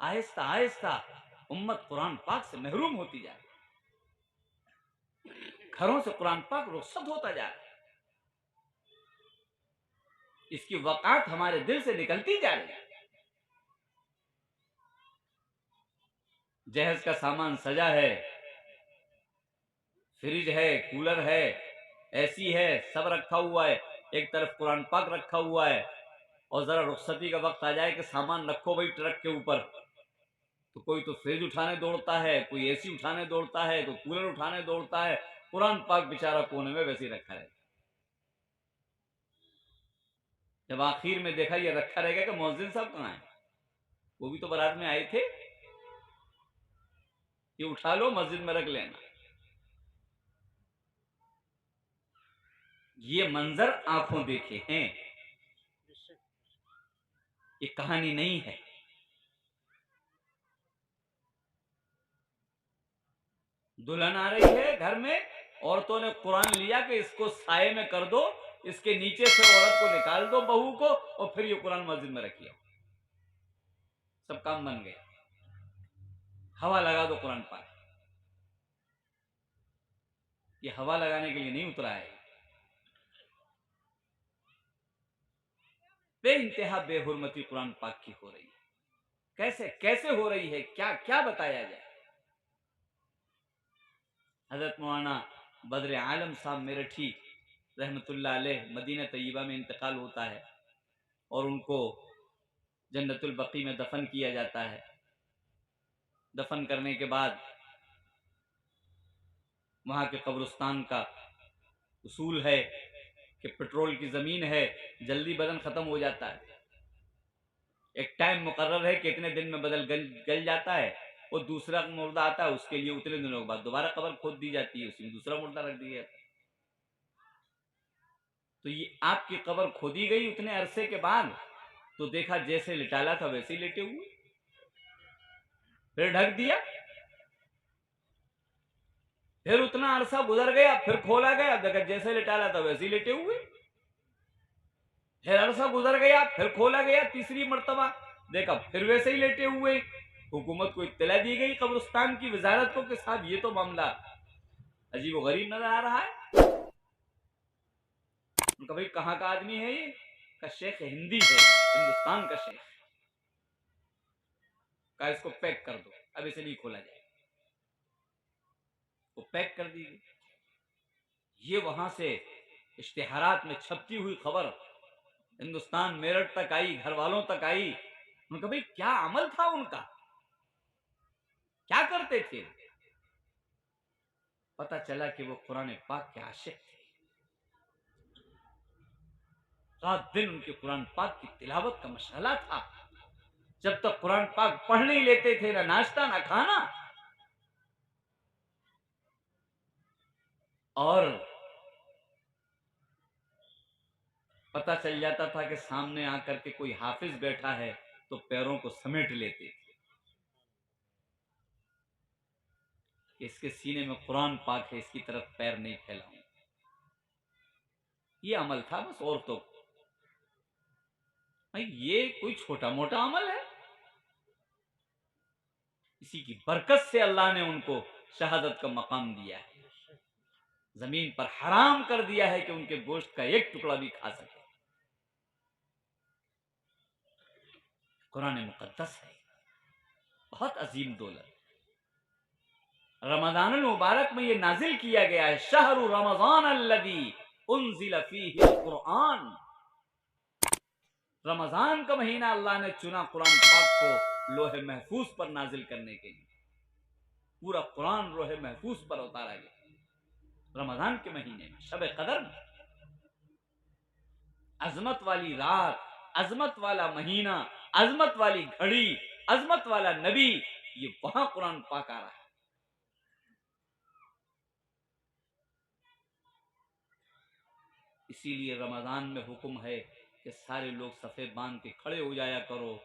आहिस्ता आहिस्ता उम्मत कुरान पाक से महरूम होती जा रही है। घरों से कुरान पाक रुखसत होता जा रहा है। इसकी वक़ात हमारे दिल से निकलती जा रही है। जहेज का सामान सजा है, फ्रिज है, कूलर है, एसी है, सब रखा हुआ है, एक तरफ कुरान पाक रखा हुआ है, और जरा रुखसती का वक्त आ जाए कि सामान रखो भाई ट्रक के ऊपर, तो कोई तो फ्रिज उठाने दौड़ता है, कोई एसी उठाने दौड़ता है, कोई कूलर उठाने दौड़ता है। कुरान पाक बेचारा कोने में वैसे ही रखा है। जब आखिर में देखा ये रखा रहेगा कि मुअज्जिन साहब कहाँ है, वो भी तो बारात में आए थे, ये उठा लो मस्जिद में रख लेना। ये मंजर आंखों देखे हैं, ये कहानी नहीं है। दुल्हन आ रही है घर में, औरतों ने कुरान लिया कि इसको साये में कर दो, इसके नीचे से औरत को निकाल दो, बहू को, और फिर ये कुरान मस्जिद में रखिए। सब काम बन गया। हवा लगा दो कुरान पाक। ये हवा लगाने के लिए नहीं उतरा है। बेइंतहा बेहुरमती कुरान पाक की हो रही है। कैसे कैसे हो रही है, क्या क्या बताया जाए। हजरत मौलाना बद्र आलम साहब मेरठी रहमतुल्लाह अलैह मदीना तय्यबा में इंतकाल होता है और उनको जन्नतुल बकी में दफन किया जाता है। दफन करने के बाद वहाँ के कब्रिस्तान का उसूल है कि पेट्रोल की ज़मीन है, जल्दी बदन ख़त्म हो जाता है। एक टाइम मुकर्रर है कि इतने दिन में बदल गल जाता है, और दूसरा मुर्दा आता है, उसके लिए उतने दिनों के बाद दोबारा कब्र खोद दी जाती है, उसी में दूसरा मुर्दा रख दिया जाता है। तो ये आपकी कब्र खोदी गई उतने अरसे के बाद, तो देखा जैसे लिटाला था वैसे ही लेटे हुए, फिर ढक दिया, फिर उतना अरसा गुजर गया, फिर खोला गया, देखा जैसे लिटाला था वैसे ही लेटे हुए, फिर अरसा गुजर गया, फिर खोला गया, तीसरी मर्तबा देखा फिर वैसे ही लेटे हुए। हुकूमत को इत्तला दी गई कब्रिस्तान की वजारत को कि साहब ये तो मामला अजीब व गरीब नजर आ रहा है। उनका भाई कहाँ का आदमी है ये? का शेख हिंदी है, हिंदुस्तान का शेख। का इसको पैक कर दो, अब इसे नहीं खोला जाए। वो पैक कर दी गई। ये वहां से इश्तिहारात में छपती हुई खबर हिंदुस्तान मेरठ तक आई, घर वालों तक आई। उनका भाई क्या अमल था उनका, क्या करते थे? पता चला कि वो कुरान पाक के आशिक थे। रात दिन उनके कुरान पाक की तिलावत का मशाला था। जब तक कुरान पाक पढ़ नहीं लेते थे, ना नाश्ता ना खाना। और पता चल जाता था कि सामने आकर के कोई हाफिज बैठा है तो पैरों को समेट लेते थे कि इसके सीने में कुरान पाक है, इसकी तरफ पैर नहीं फैलाऊं। ये अमल था बस, और तो भाई ये कोई छोटा मोटा अमल है? इसी की बरकत से अल्लाह ने उनको शहादत का मकाम दिया है, जमीन पर हराम कर दिया है कि उनके गोश्त का एक टुकड़ा भी खा सके। कुरान मुकद्दस है, बहुत अजीम दौलत। रमजान मुबारक में ये नाजिल किया गया है, शहरु रमजान अल्लज़ी उन्ज़िल फ़ीहिल कुरान। रमजान का महीना अल्लाह ने चुना कुरान पाक को लोहे महफूज पर नाजिल करने के लिए। पूरा कुरान लोहे महफूज पर उतारा गया रमजान के महीने में, शब कदर में। अजमत वाली रात, अजमत वाला महीना, अजमत वाली घड़ी, अजमत वाला नबी, ये वहां कुरान पाक आ रहा है। इसीलिए रमजान में हुक्म है कि सारे लोग सफे बांध के खड़े हो जाया करो।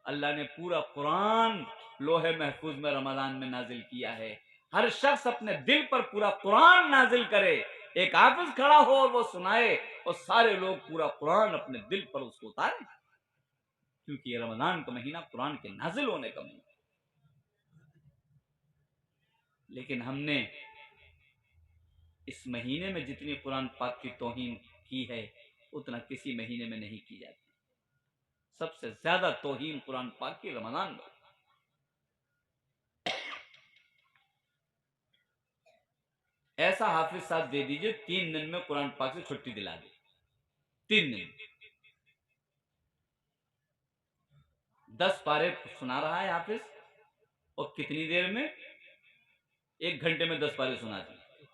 अल्लाह ने पूरा कुरान लोहे महफूज में रमजान में नाजिल किया है। हर शख्स अपने दिल पर पूरा कुरान नाजिल करे, एक हाफिज खड़ा हो और वो सुनाए, और सारे लोग पूरा कुरान अपने दिल पर उसको उतारे, क्योंकि ये रमजान का महीना कुरान के नाजिल होने का महीना। लेकिन हमने इस महीने में जितनी कुरान पाक की तौहीन की है उतना किसी महीने में नहीं की जाती। सबसे ज्यादा तौहीन कुरान पाक की रमजान में। ऐसा हाफिज साहब दे दीजिए 3 दिन में कुरान पाक से छुट्टी दिला दे, 3 दिन 10 पारे सुना रहा है हाफिज, और कितनी देर में? 1 घंटे में 10 पारे सुना दिए।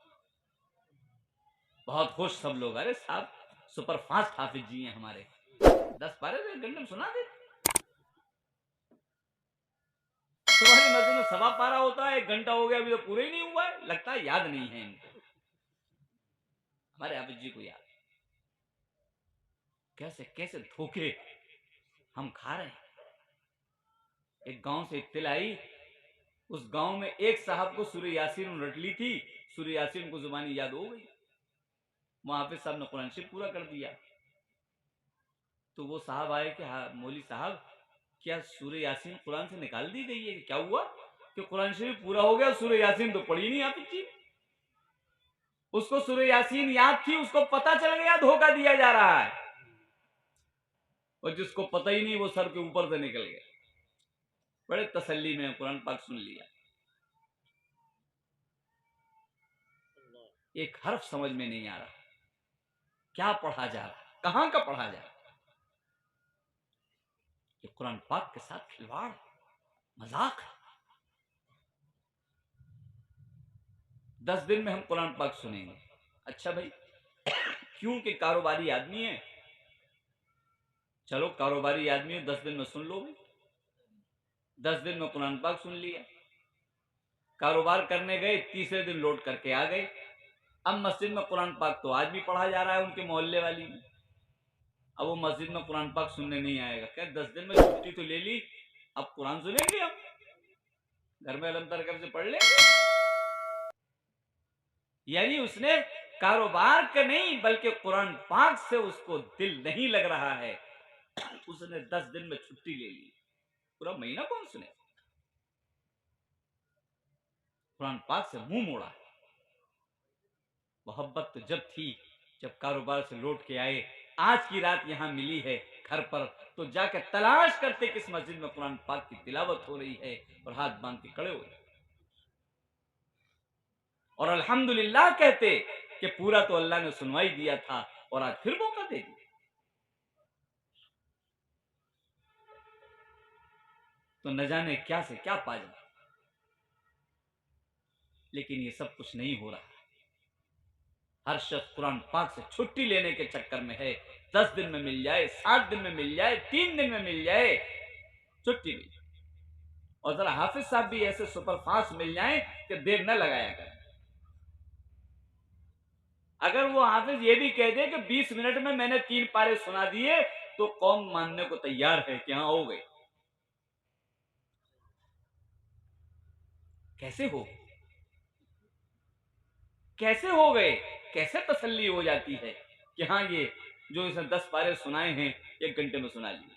बहुत खुश सब लोग, अरे साहब सुपर फास्ट हाफिज जी हैं हमारे, 10 पारे तो 1 घंटे में सुना देते। तुम्हारी मस्जिद में सवा पारा होता है, 1 घंटा हो गया अभी तो पूरे ही नहीं हुआ है, लगता है याद नहीं है इनको। हमारे हाफिज जी को याद। कैसे कैसे धोखे हम खा रहे हैं। एक गांव से इत्तिला आई, उस गांव में एक साहब को सूरह यासीन रट ली थी, सूरह यासीन को जुबानी याद हो गई। वहां हाफिज साहब ने कुरान शरीफ पूरा कर दिया। तो वो साहब आए कि हाँ मौली साहब, क्या सूरह यासीन कुरान से निकाल दी गई है? क्या हुआ कि कुरान शरीफ पूरा हो गया, सूरह यासीन तो पढ़ी नहीं हाफिज जी। उसको सूरह यासीन याद थी, उसको पता चल गया धोखा दिया जा रहा है। और जिसको पता ही नहीं वो सर के ऊपर से निकल गया। बड़े तसल्ली में कुरान पाक सुन लिया। एक हर्फ समझ में नहीं आ रहा, क्या पढ़ा जा रहा, कहां का पढ़ा जा रहा। ये कुरान पाक के साथ खिलवाड़, मजाक। 10 दिन में हम कुरान पाक सुनेंगे। अच्छा भाई, क्योंकि कारोबारी आदमी है। चलो कारोबारी आदमी है, 10 दिन में सुन लो भाई। 10 दिन में कुरान पाक सुन लिया। कारोबार करने गए, तीसरे दिन लौट करके आ गए। अब मस्जिद में कुरान पाक तो आज भी पढ़ा जा रहा है उनके मोहल्ले वाली में। अब वो मस्जिद में कुरान पाक सुनने नहीं आएगा। क्या 10 दिन में छुट्टी तो ले ली, अब कुरान सुनेंगे हम, घर में अलम तरकब से पढ़ लेंगे। यानी उसने कारोबार का नहीं बल्कि कुरान पाक से उसको दिल नहीं लग रहा है। उसने 10 दिन में छुट्टी ले ली। पूरा महीना कौन सुने? कुरान पाक से मुंह मोड़ा। मोहब्बत तो जब थी जब कारोबार से लौट के आए, आज की रात यहां मिली है घर पर, तो जाकर तलाश करते किस मस्जिद में कुरान पाक की तिलावत हो रही है और हाथ बांध के खड़े हो जाते और अल्हम्दुलिल्लाह कहते कि पूरा तो अल्लाह ने सुनवाई दिया था और आज फिर मौका दे दिया। तो न जाने क्या से क्या पा जाए। लेकिन ये सब कुछ नहीं हो रहा। हर शख्स कुरान पाक से छुट्टी लेने के चक्कर में है। 10 दिन में मिल जाए, 7 दिन में मिल जाए, 3 दिन में मिल जाए, छुट्टी मिल जाए। और जरा हाफिज साहब भी ऐसे सुपरफास्ट मिल जाए कि देर न लगाया करें। अगर वो हाफिज ये भी कह दे कि 20 मिनट में मैंने 3 पारे सुना दिए, तो कौम मानने को तैयार है कि हाँ हो गए। कैसे हो, कैसे हो गए, कैसे तसल्ली हो जाती है कि हाँ ये जो इसने 10 पारे सुनाए हैं 1 घंटे में सुना लिए।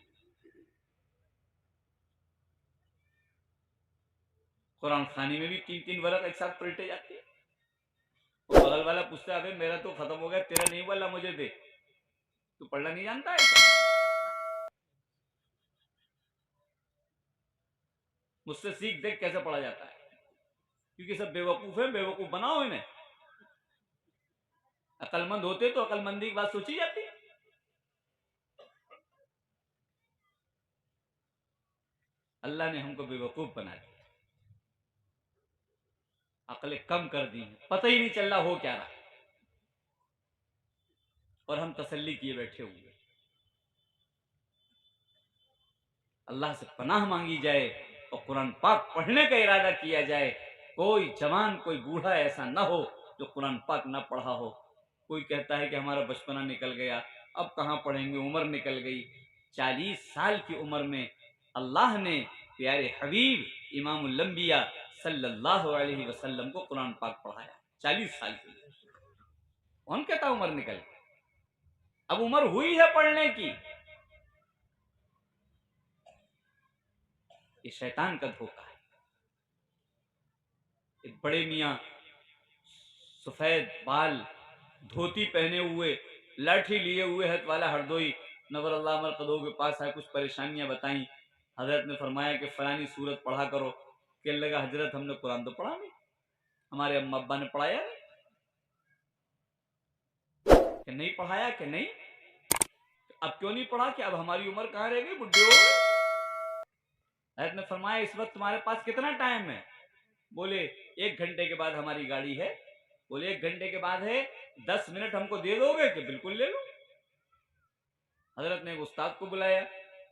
कुरान खानी में भी 3-3 वरक एक साथ पलटे जाते हैं। तो बगल वाला पूछता है, मेरा तो खत्म हो गया, तेरा नहीं बोला, मुझे दे। तू पढ़ना नहीं जानता है? मुझसे सीख, देख कैसे पढ़ा जाता है। क्योंकि सब बेवकूफ है, बेवकूफ बनाओ इन्हें। अकलमंद होते तो अकलमंदी की बात सोची जाती। अल्लाह ने हमको बेवकूफ बना दिया, अकलें कम कर दी, पता ही नहीं चल रहा हो क्या रहा, और हम तसल्ली किए बैठे हुए। अल्लाह से पनाह मांगी जाए और कुरान पाक पढ़ने का इरादा किया जाए। कोई जवान, कोई बूढ़ा ऐसा ना हो जो कुरान पाक ना पढ़ा हो। कोई कहता है कि हमारा बचपना निकल गया, अब कहाँ पढ़ेंगे, उम्र निकल गई। 40 साल की उम्र में अल्लाह ने प्यारे हबीब इमामुल अंबिया सल्लल्लाहु अलैहि वसल्लम को कुरान पाक पढ़ाया। 40 साल की। कौन कहता उम्र निकल गई? अब उम्र हुई है पढ़ने की। ये शैतान का धोखा है। एक बड़े मियाँ, सफेद बाल, धोती पहने हुए, लाठी लिए हुए, हथ वाला हरदोई, नवर अल्लाह मरकदों के पास आए, कुछ परेशानियां बताई। हजरत ने फरमाया कि फलानी सूरत पढ़ा करो। कहने लगा, हजरत हमने कुरान तो पढ़ा नहीं, हमारे अम्मा अब्बा ने पढ़ाया नहीं। कि नहीं पढ़ाया? कि नहीं। अब क्यों नहीं पढ़ा? कि अब हमारी उम्र कहाँ रह गई, बुढ़े हो गए। हजरत ने फरमाया, इस वक्त तुम्हारे पास कितना टाइम है? बोले 1 घंटे के बाद हमारी गाड़ी है। बोले 1 घंटे के बाद है, 10 मिनट हमको दे दोगे? कि बिल्कुल ले लो। हजरत ने उस्ताद को बुलाया,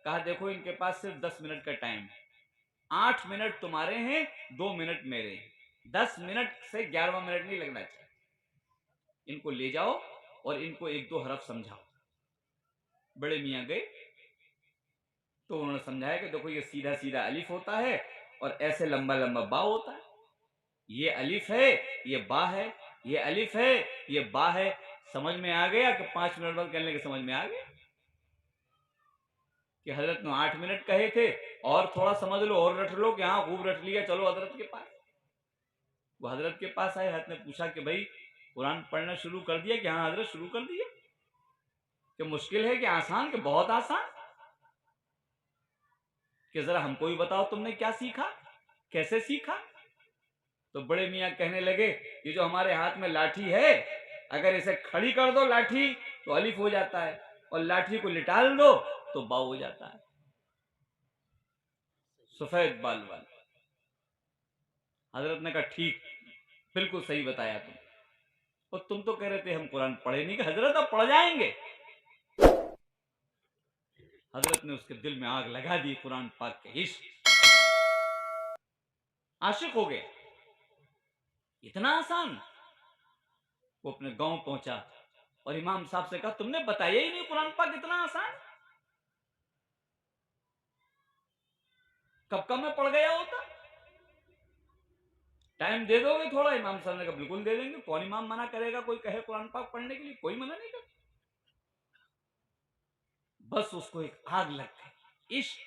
कहा देखो इनके पास सिर्फ 10 मिनट का टाइम है, 8 मिनट तुम्हारे हैं, 2 मिनट मेरे हैं, 10 मिनट से 11वां मिनट नहीं लगना चाहिए। इनको ले जाओ और इनको 1-2 हरफ समझाओ। बड़े मियाँ गए तो उन्होंने समझाया कि देखो ये सीधा सीधा अलिफ होता है और ऐसे लंबा लंबा बा होता है। ये अलिफ है, ये बा है, ये अलिफ है, ये बा है। समझ में आ गया? कि 5 मिनट बाद कहने के समझ में आ गया कि हजरत ने 8 मिनट कहे थे, और थोड़ा समझ लो और रट लो। कि हाँ खूब रट लिया, चलो हजरत के पास। वो हजरत के पास आए। हजरत ने पूछा कि भाई कुरान पढ़ना शुरू कर दिया? कि हाँ हजरत शुरू कर दिया। कि मुश्किल है कि आसान? कि बहुत आसान। कि जरा हमको भी बताओ तुमने क्या सीखा, कैसे सीखा। तो बड़े मियाँ कहने लगे, ये जो हमारे हाथ में लाठी है, अगर इसे खड़ी कर दो लाठी तो अलिफ हो जाता है, और लाठी को लिटाल दो तो बा हो जाता है। सफेद बाल वाले। हजरत ने कहा ठीक, बिल्कुल सही बताया तुम। और तुम तो कह रहे थे हम कुरान पढ़े नहीं। कि हजरत अब पढ़ जाएंगे। हजरत ने उसके दिल में आग लगा दी कुरान पाक के इश्क, आशिक हो गए। इतना आसान। वो अपने गांव पहुंचा और इमाम साहब से कहा, तुमने बताया ही नहीं कुरान पाक इतना आसान। कब कब मैं पढ़ गया होता। टाइम दे दोगे थोड़ा। इमाम साहब ने कहा बिल्कुल दे देंगे। कौन इमाम मना करेगा, कोई कहे कुरान पाक पढ़ने के लिए, कोई मना नहीं करता। बस उसको एक आग लग गई इश्क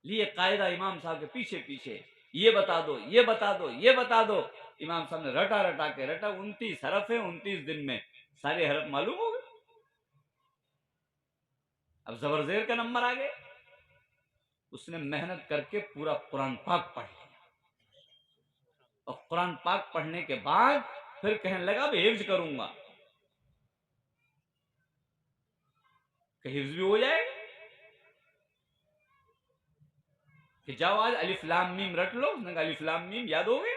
लिए। कायदा इमाम साहब के पीछे पीछे, ये बता दो, ये बता दो, ये बता दो। इमाम साहब ने रटा रटा के रटा। 29 हरफ है, 29 दिन में सारे हरफ मालूम हो गए। अब जबर जेर का नंबर आ गए। उसने मेहनत करके पूरा कुरान पाक पढ़ लिया। और कुरान पाक पढ़ने के बाद फिर कहने लगा अब हिफ्ज करूंगा, कि हिफ्ज भी हो जाएगा। कि जाओ आज अलिफ लाम मीम रट लो। उसने कहा अलिफ लाम मीम याद हो गए।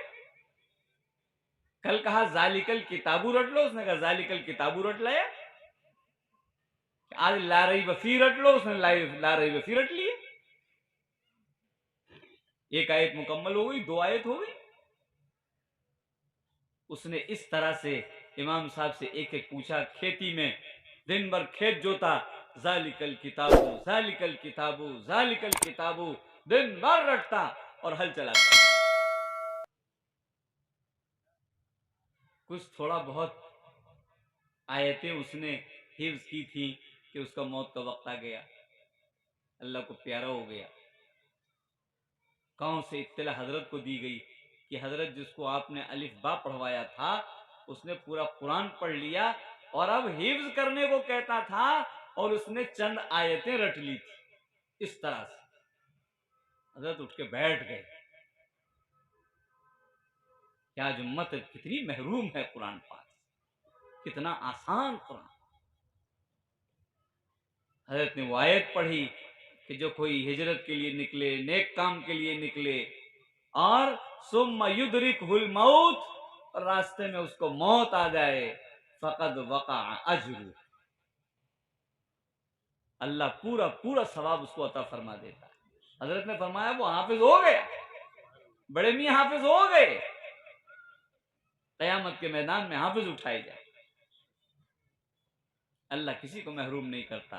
कल कहा जालिकल किताबू रट लो। उसने कहा जालिकल किताबू रट लाया। आज ला रही वफी रट लो। उसने ला रही वफी रट लिए। एक आयत मुकम्मल हो गई, 2 आयत हो गई। उसने इस तरह से इमाम साहब से एक एक पूछा। खेती में दिन भर खेत जोता, जालिकल किताबू, जालिकल किताबू, जालिकल किताबू दिन भर रटता और हल चलाता। कुछ थोड़ा बहुत आयतें उसने हिफ्ज की थी कि उसका मौत का वक्त आ गया, अल्लाह को प्यारा हो गया। गांव से इत्तला हजरत को दी गई कि हजरत जिसको आपने अलिफ बा पढ़वाया था उसने पूरा कुरान पढ़ लिया और अब हिफ्ज करने को कहता था, और उसने चंद आयतें रट ली थी। इस तरह से हजरत उठ के बैठ गए। क्या जुम्मत, कितनी महरूम है कुरान पाक, कितना आसान कुरान। हजरत ने वो आयत पढ़ी कि जो कोई हिजरत के लिए निकले, नेक काम के लिए निकले, और सुम्मा युदरिकुहुल मौत, और रास्ते में उसको मौत आ जाए, फकद वक़ा अजरु, अल्लाह पूरा पूरा सवाब उसको अता फरमा देता है। हजरत ने फरमाया वो हाफिज हो गया, बड़े मियां हाफिज हो गए। कयामत के मैदान में हाफिज उठाए जाए। अल्लाह किसी को महरूम नहीं करता।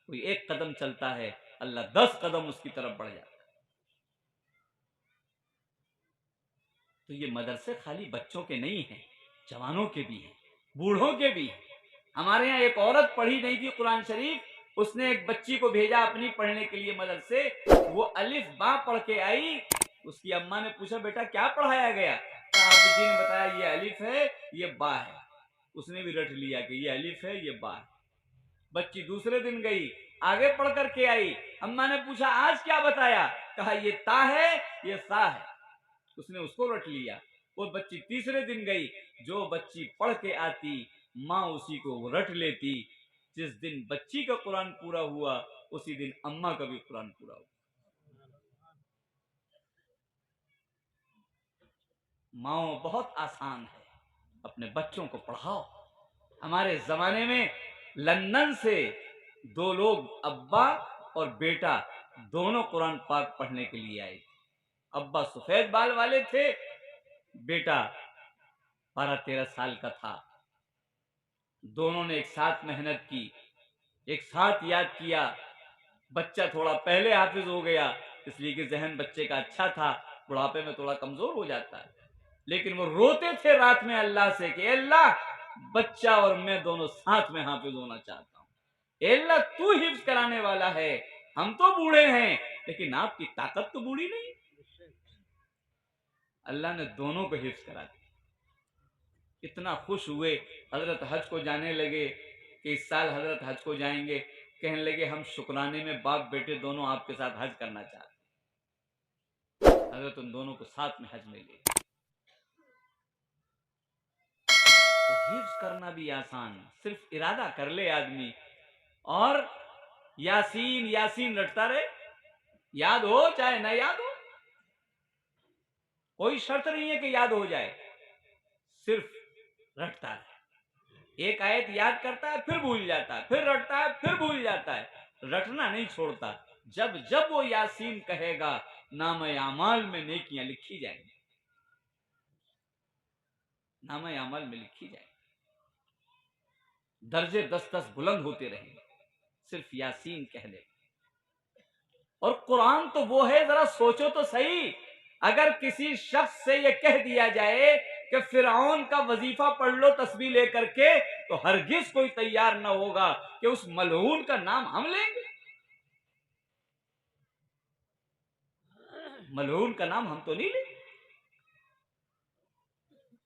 कोई एक कदम चलता है, अल्लाह 10 कदम उसकी तरफ बढ़ जाता है। तो ये मदरसे खाली बच्चों के नहीं हैं, जवानों के भी हैं, बूढ़ों के भी हैं। हमारे यहाँ एक औरत पढ़ी नहीं थी कुरान शरीफ, उसने एक बच्ची को भेजा अपनी पढ़ने के लिए मदरसे। वो अलिफ बा पढ़ के आई। उसकी अम्मा ने पूछा बेटा क्या पढ़ाया गया। हाफिज जी ने बताया ये अलिफ है, ये बा है। उसने भी रट लिया कि ये अलिफ है, ये बा है। बच्ची दूसरे दिन गई, आगे पढ़ करके आई। अम्मा ने पूछा आज क्या बताया। कहा ये ता है, ये सा है। उसने उसको रट लिया। वो बच्ची तीसरे दिन गई। जो बच्ची पढ़ के आती माँ उसी को रट लेती। जिस दिन बच्ची का कुरान पूरा हुआ उसी दिन अम्मा का भी कुरान पूरा हुआ। माँ बहुत आसान है, अपने बच्चों को पढ़ाओ। हमारे जमाने में लंदन से 2 लोग, अब्बा और बेटा, दोनों कुरान पाक पढ़ने के लिए आए थे। अब्बा सफेद बाल वाले थे, बेटा 12-13 साल का था। दोनों ने एक साथ मेहनत की, एक साथ याद किया। बच्चा थोड़ा पहले हाफिज हो गया इसलिए कि जहन बच्चे का अच्छा था, बुढ़ापे में थोड़ा कमजोर हो जाता है। लेकिन वो रोते थे रात में अल्लाह से कि अल्लाह बच्चा और मैं दोनों साथ में हाफिज होना चाहता हूँ। अल्लाह तू हिफ्ज कराने वाला है, हम तो बूढ़े हैं लेकिन आपकी ताकत तो बूढ़ी नहीं। अल्लाह ने दोनों को हिफ्ज करा दिया। इतना खुश हुए, हजरत हज को जाने लगे कि इस साल हजरत हज को जाएंगे। कहने लगे हम शुक्राने में बाप बेटे दोनों आपके साथ हज करना चाहते, अगर तुम दोनों को साथ में हज में ले। तो हिफ्ज करना भी आसान, सिर्फ इरादा कर ले आदमी और यासीन यासीन रटता रहे, याद हो चाहे ना याद हो, कोई शर्त नहीं है कि याद हो जाए, सिर्फ रटता है। एक आयत याद करता है फिर भूल जाता है, फिर रटता है फिर भूल जाता है, रटना नहीं छोड़ता। जब जब वो यासीन कहेगा नामे आमाल में नेकियां लिखी जाएंगी, नामे आमाल में लिखी जाएंगी, दर्जे 10-10 बुलंद होते रहेंगे सिर्फ यासीन कह ले। और कुरान तो वो है, जरा सोचो तो सही, अगर किसी शख्स से ये कह दिया जाए कि फिरौन का वजीफा पढ़ लो तस्बीह लेकर के, तो हरगिज कोई तैयार ना होगा कि उस मलऊन का नाम हम लेंगे। मलऊन का नाम हम तो नहीं लेंगे।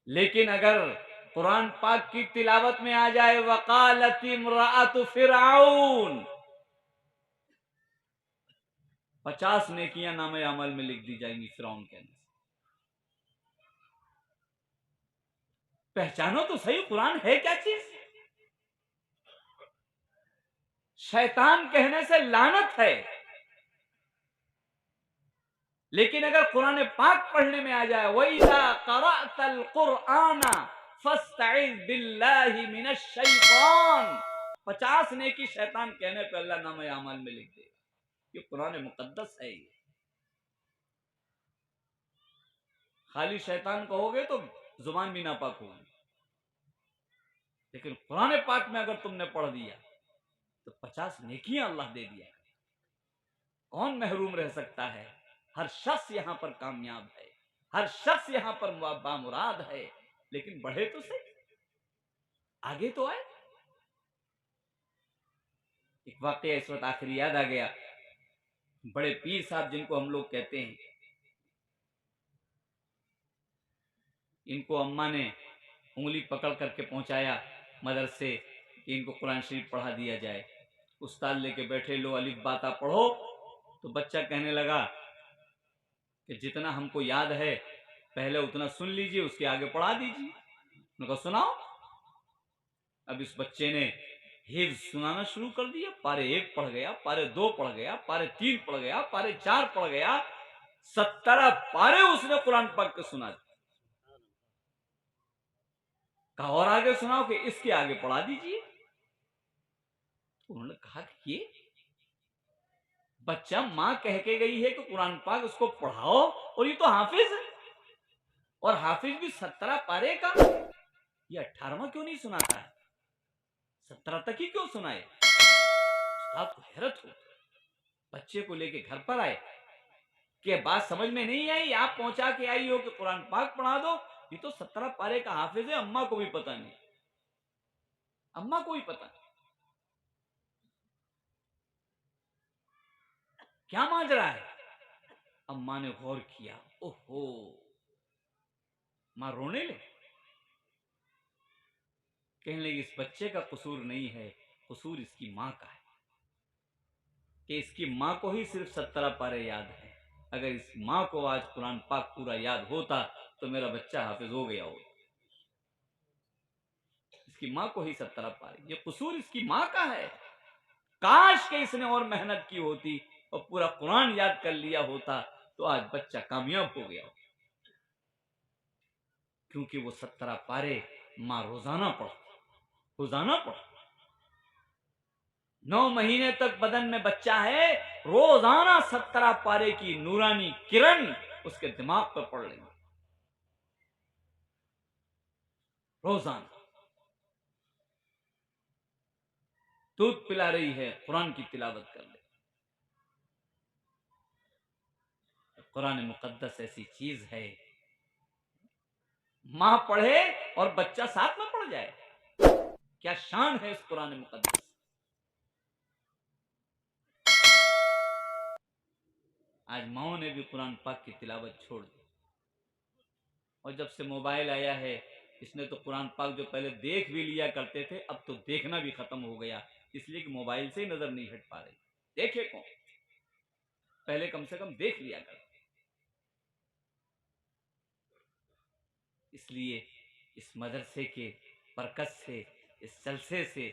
लेकिन अगर कुरान पाक की तिलावत में आ जाए वकालत इम्राअतु फिरऔन, 50 नेकियां नामे अमल में लिख दी जाएंगी फिरौन के अंदर। पहचानो तो सही कुरान है क्या चीज। शैतान कहने से लानत है, लेकिन अगर कुरान पाक पढ़ने में आ जाए वइज़ा क़रअतल क़ुरआना फस्तइज़ बिल्लाहि मिनश शैतान, 50 नेकी शैतान कहने पे अल्लाह नामे अमल में लिख देगा। ये कुरान मुकद्दस है। ये खाली शैतान कहोगे तो जुबान भी नापाक होगी, लेकिन कुरान पाक में अगर तुमने पढ़ दिया तो 50 नेकियां अल्लाह दे दिया। कौन महरूम रह सकता है। हर शख्स यहां पर कामयाब है, हर शख्स यहां पर बामुराद है, लेकिन बढ़े तो सही, आगे तो आए। एक वाकया इस वक्त आखिरी याद आ गया। बड़े पीर साहब जिनको हम लोग कहते हैं, इनको अम्मा ने उंगली पकड़ करके पहुंचाया मदरसे कि इनको कुरान शरीफ पढ़ा दिया जाए। उस्ताद लेके बैठे, लो अलिफ बाता पढ़ो। तो बच्चा कहने लगा कि जितना हमको याद है पहले उतना सुन लीजिए, उसके आगे पढ़ा दीजिए। उन्होंने कहा सुनाओ। अब इस बच्चे ने हिफ्ज सुनाना शुरू कर दिया। पारे 1 पढ़ गया, पारे 2 पढ़ गया, पारे 3 पढ़ गया, पारे 4 पढ़ गया, 17 पारे उसने कुरान पाक के सुना दिए। कहा और आगे सुनाओ, कि इसके आगे पढ़ा दीजिए। उन्होंने कहा कि ये बच्चा मां कह के गई है कि कुरान पाक उसको पढ़ाओ, और ये तो हाफिज है, और हाफिज भी 17 पारे का, ये 18वां क्यों नहीं सुनाता है, 17 तक ही क्यों सुनाए। आपको हैरत हो। बच्चे को लेके घर पर आए कि बात समझ में नहीं आई, आप पहुंचा के आई हो कि कुरान पाक पढ़ा दो, ये तो 17 पारे का हाफिज है, अम्मा को भी पता नहीं, अम्मा को भी पता नहीं क्या माजरा है। अम्मा ने गौर किया, ओहो, मां रोने लगी। कहने लगी इस बच्चे का कसूर नहीं है, कसूर इसकी मां का है, कि इसकी मां को ही सिर्फ 17 पारे याद है। अगर इस मां को आज कुरान पाक पूरा याद होता तो मेरा बच्चा हाफिज हो गया होता। इसकी मां को ही 17 पारे, ये कसूर इसकी मां का है। काश के इसने और मेहनत की होती और पूरा कुरान याद कर लिया होता तो आज बच्चा कामयाब हो गया होता। क्योंकि वो 17 पारे मां रोजाना पढ़ती, रोजाना पढ़ती। 9 महीने तक बदन में बच्चा है, रोजाना 17 पारे की नूरानी किरण उसके दिमाग पर पड़ रही, रोजाना दूध पिला रही है, कुरान की तिलावत कर ले। कुरान मुकद्दस ऐसी चीज है, मां पढ़े और बच्चा साथ में पढ़ जाए, क्या शान है इस कुरान मुकद्दस। आज माओ ने भी कुरान पाक की तिलावत छोड़ दी, और जब से मोबाइल आया है, इसने तो कुरान पाक जो पहले देख भी लिया करते थे, अब तो देखना भी खत्म हो गया। इसलिए कि मोबाइल से ही नजर नहीं हट पा रही। देखे कौन? पहले कम से कम देख लिया कर। इसलिए इस मदरसे के बरकत से, इस जलसे से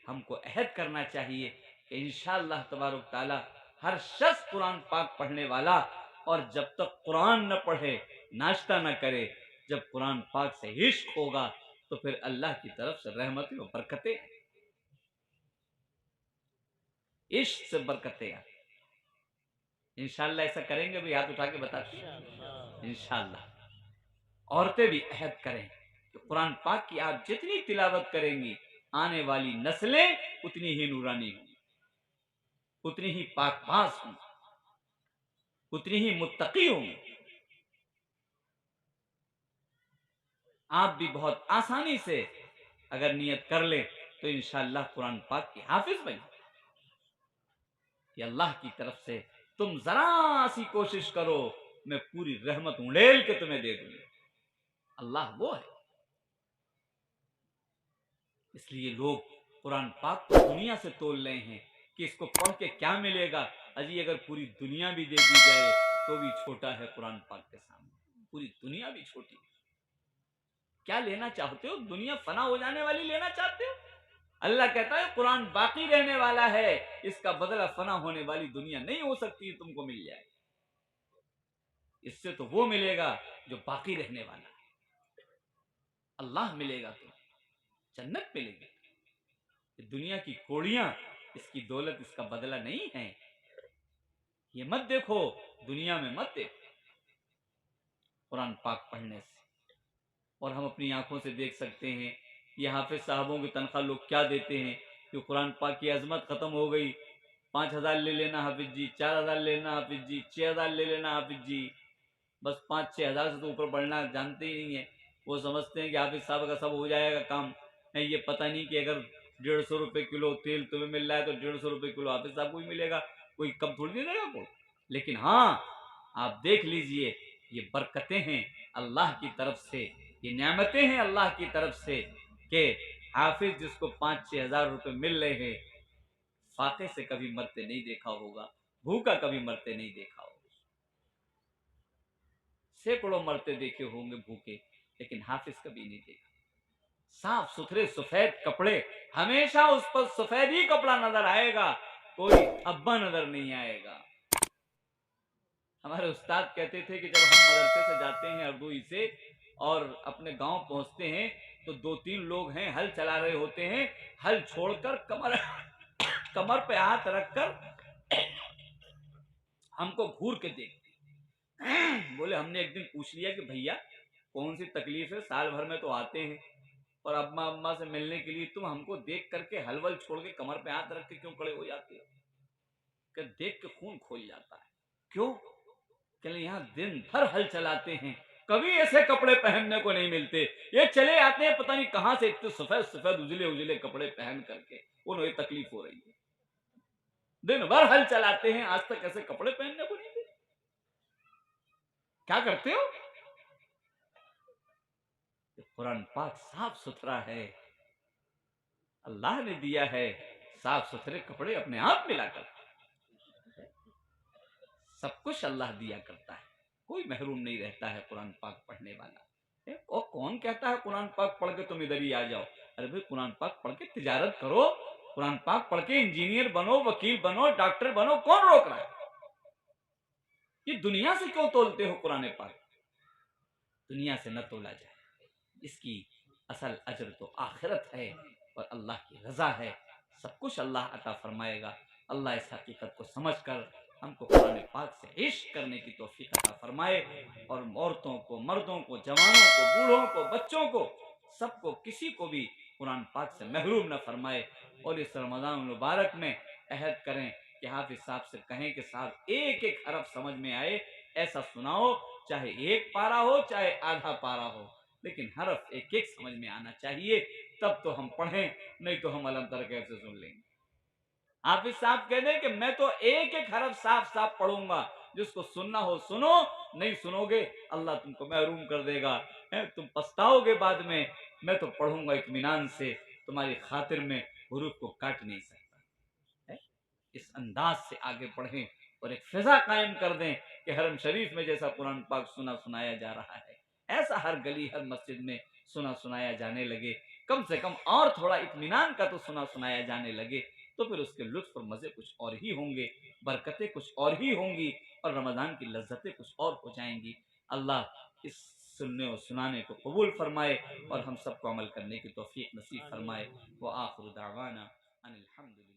हमको अहद करना चाहिए कि इंशाअल्लाह तबारुक ताला हर शख्स कुरान पाक पढ़ने वाला, और जब तक कुरान न पढ़े नाश्ता न करे, जब कुरान पाक से इश्क होगा तो फिर अल्लाह की तरफ से रहमतें और बरकतें, इश्क से बरकतें आती। इंशाअल्लाह ऐसा करेंगे भाई, हाथ उठा के बता। इंशाअल्लाह औरतें भी अहद करें कि कुरान पाक की आप जितनी तिलावत करेंगी, आने वाली नस्लें उतनी ही नूरानी होंगी, उतनी ही पाकबाज होंगी, उतनी ही मुत्तकी होंगी। आप भी बहुत आसानी से अगर नियत कर ले तो इंशाअल्लाह कुरान पाक की हाफिज बन जाए। कि अल्लाह की तरफ से तुम जरा सी कोशिश करो, मैं पूरी रहमत उड़ेल के तुम्हें दे दूंगा। अल्लाह वो है। इसलिए लोग कुरान पाक को दुनिया से तोल रहे हैं कि इसको पढ़ के क्या मिलेगा। अजी अगर पूरी दुनिया भी दे दी जाए तो भी छोटा है कुरान पाक के सामने। पूरी दुनिया भी छोटी है। क्या लेना चाहते हो? दुनिया फना हो जाने वाली लेना चाहते हो? अल्लाह कहता है कुरान बाकी रहने वाला है, इसका बदला फना होने वाली दुनिया नहीं हो सकती, तुमको मिल जाए। इससे तो वो मिलेगा जो बाकी रहने वाला है। अल्लाह मिलेगा तो जन्नत मिलेगी। दुनिया की कोड़ियां, इसकी दौलत, इसका बदला नहीं है। ये मत देखो, दुनिया में मत देखो। कुरान पाक पढ़ने से, और हम अपनी आंखों से देख सकते हैं ये हाफिज साहबों की तनख्वाह लोग क्या देते हैं कि कुरान पाक की अजमत खत्म हो गई, 5,000 ले लेना हाफिज जी, 4,000 लेना हाफिज जी, 6,000 ले लेना हाफिज जी। बस 5-6 हज़ार से तो ऊपर बढ़ना जानते ही नहीं है। वो समझते हैं कि हाफिज साहब का सब हो जाएगा काम है। ये पता नहीं कि अगर 150 रुपये किलो तेल तुम्हें मिल रहा है तो 150 रुपये किलो हाफिज साहब को ही मिलेगा, कोई कम थोड़ी दे देगा कोई। लेकिन हाँ, आप देख लीजिए, ये बरकतें हैं अल्लाह की तरफ से, ये नेमतें हैं अल्लाह की तरफ से कि हाफिज जिसको 5-6 हज़ार रुपये मिल रहे हैं, फाके से कभी मरते नहीं देखा होगा, भूखा कभी मरते नहीं देखा होगा। सैकड़ों मरते देखे होंगे भूखे, लेकिन हाफिज कभी नहीं देखा। साफ सुथरे सफेद कपड़े, हमेशा उस पर सफेद ही कपड़ा नजर आएगा, कोई अब्बा नजर नहीं आएगा। हमारे उस्ताद कहते थे कि जब हम मदरसे से जाते हैं अर्दुई से और अपने गांव पहुंचते हैं तो 2-3 लोग हैं हल चला रहे होते हैं, हल छोड़कर कमर पे हाथ रखकर हमको घूर के देखते। बोले हमने एक दिन पूछ लिया कि भैया कौन सी तकलीफ है, साल भर में तो आते हैं और अम्मा अम्मा से मिलने के लिए तुम हमको देख करके हलवल छोड़ के कमर पे हाथ रख के क्यों खड़े हो जाते हो? कि देख के खून खोल जाता है। क्यों? चले यहाँ दिन भर हल चलाते हैं, कभी ऐसे कपड़े पहनने को नहीं मिलते। ये चले आते हैं पता नहीं कहां से इतने सफेद सफेद उजले उजले कपड़े पहन करके, उन्हें तकलीफ हो रही है। दिन भर हल चलाते हैं, आज तक ऐसे कपड़े पहनने को नहीं मिले। क्या करते हो? कुरान पाक साफ सुथरा है, अल्लाह ने दिया है। साफ सुथरे कपड़े अपने आप मिलाकर, सब कुछ अल्लाह दिया करता है, कोई महरूम नहीं रहता है कुरान पाक पढ़ने वाला। और कौन कहता है कुरान पाक पढ़ के तुम इधर ही आ जाओ? अरे भाई कुरान पाक पढ़ के तिजारत करो, कुरान पाक पढ़ के इंजीनियर बनो, वकील बनो, डॉक्टर बनो, कौन रोक रहा है? ये दुनिया से क्यों तोलते हो कुरान पाक? दुनिया से न तोला जाए, इसकी असल अजर तो आखिरत है और अल्लाह की रजा है। सब कुछ अल्लाह अता फरमाएगा। अल्लाह इस हकीकत को समझकर हमको कुरान पाक से इश्क करने की तौफीक अता फरमाए, और औरतों को, मर्दों को, जवानों को, बूढ़ों को, बच्चों को, सबको, किसी को भी कुरान पाक से महरूम न फरमाए। और इस रमज़ान मुबारक में अहद करें कि हाफिज साहब से कहें कि साहब एक एक हरफ समझ में आए ऐसा सुनाओ, चाहे एक पारा हो चाहे आधा पारा हो, लेकिन हरफ एक एक समझ में आना चाहिए, तब तो हम पढ़ें, नहीं तो हम अलम तर कैसे सुन लेंगे। हाफिज साहब कह दें कि मैं तो एक एक हरफ साफ साफ पढ़ूंगा, जिसको सुनना हो सुनो, नहीं सुनोगे अल्लाह तुमको महरूम कर देगा, तुम पछताओगे बाद में। मैं तो पढ़ूंगा इत्मीनान से, तुम्हारी खातिर में हुरूफ को काट नहीं सकता। इस अंदाज से आगे बढ़ें और एक फिजा कायम कर दें कि हरम शरीफ में जैसा कुरान पाक सुना सुनाया जा रहा है, ऐसा हर गली हर मस्जिद में सुना सुनाया जाने लगे। कम से कम और थोड़ा इत्मीनान का तो सुना सुनाया जाने लगे, तो फिर उसके लुत्फ और मज़े कुछ और ही होंगे, बरकतें कुछ और ही होंगी और रमज़ान की लज्जतें कुछ और हो जाएंगी। अल्लाह इस सुनने और सुनाने को कबूल फरमाए और हम सबको अमल करने की तौफीक नसीब फरमाए। व आखिर दावाना अनिल हम्दुलिल्लाह।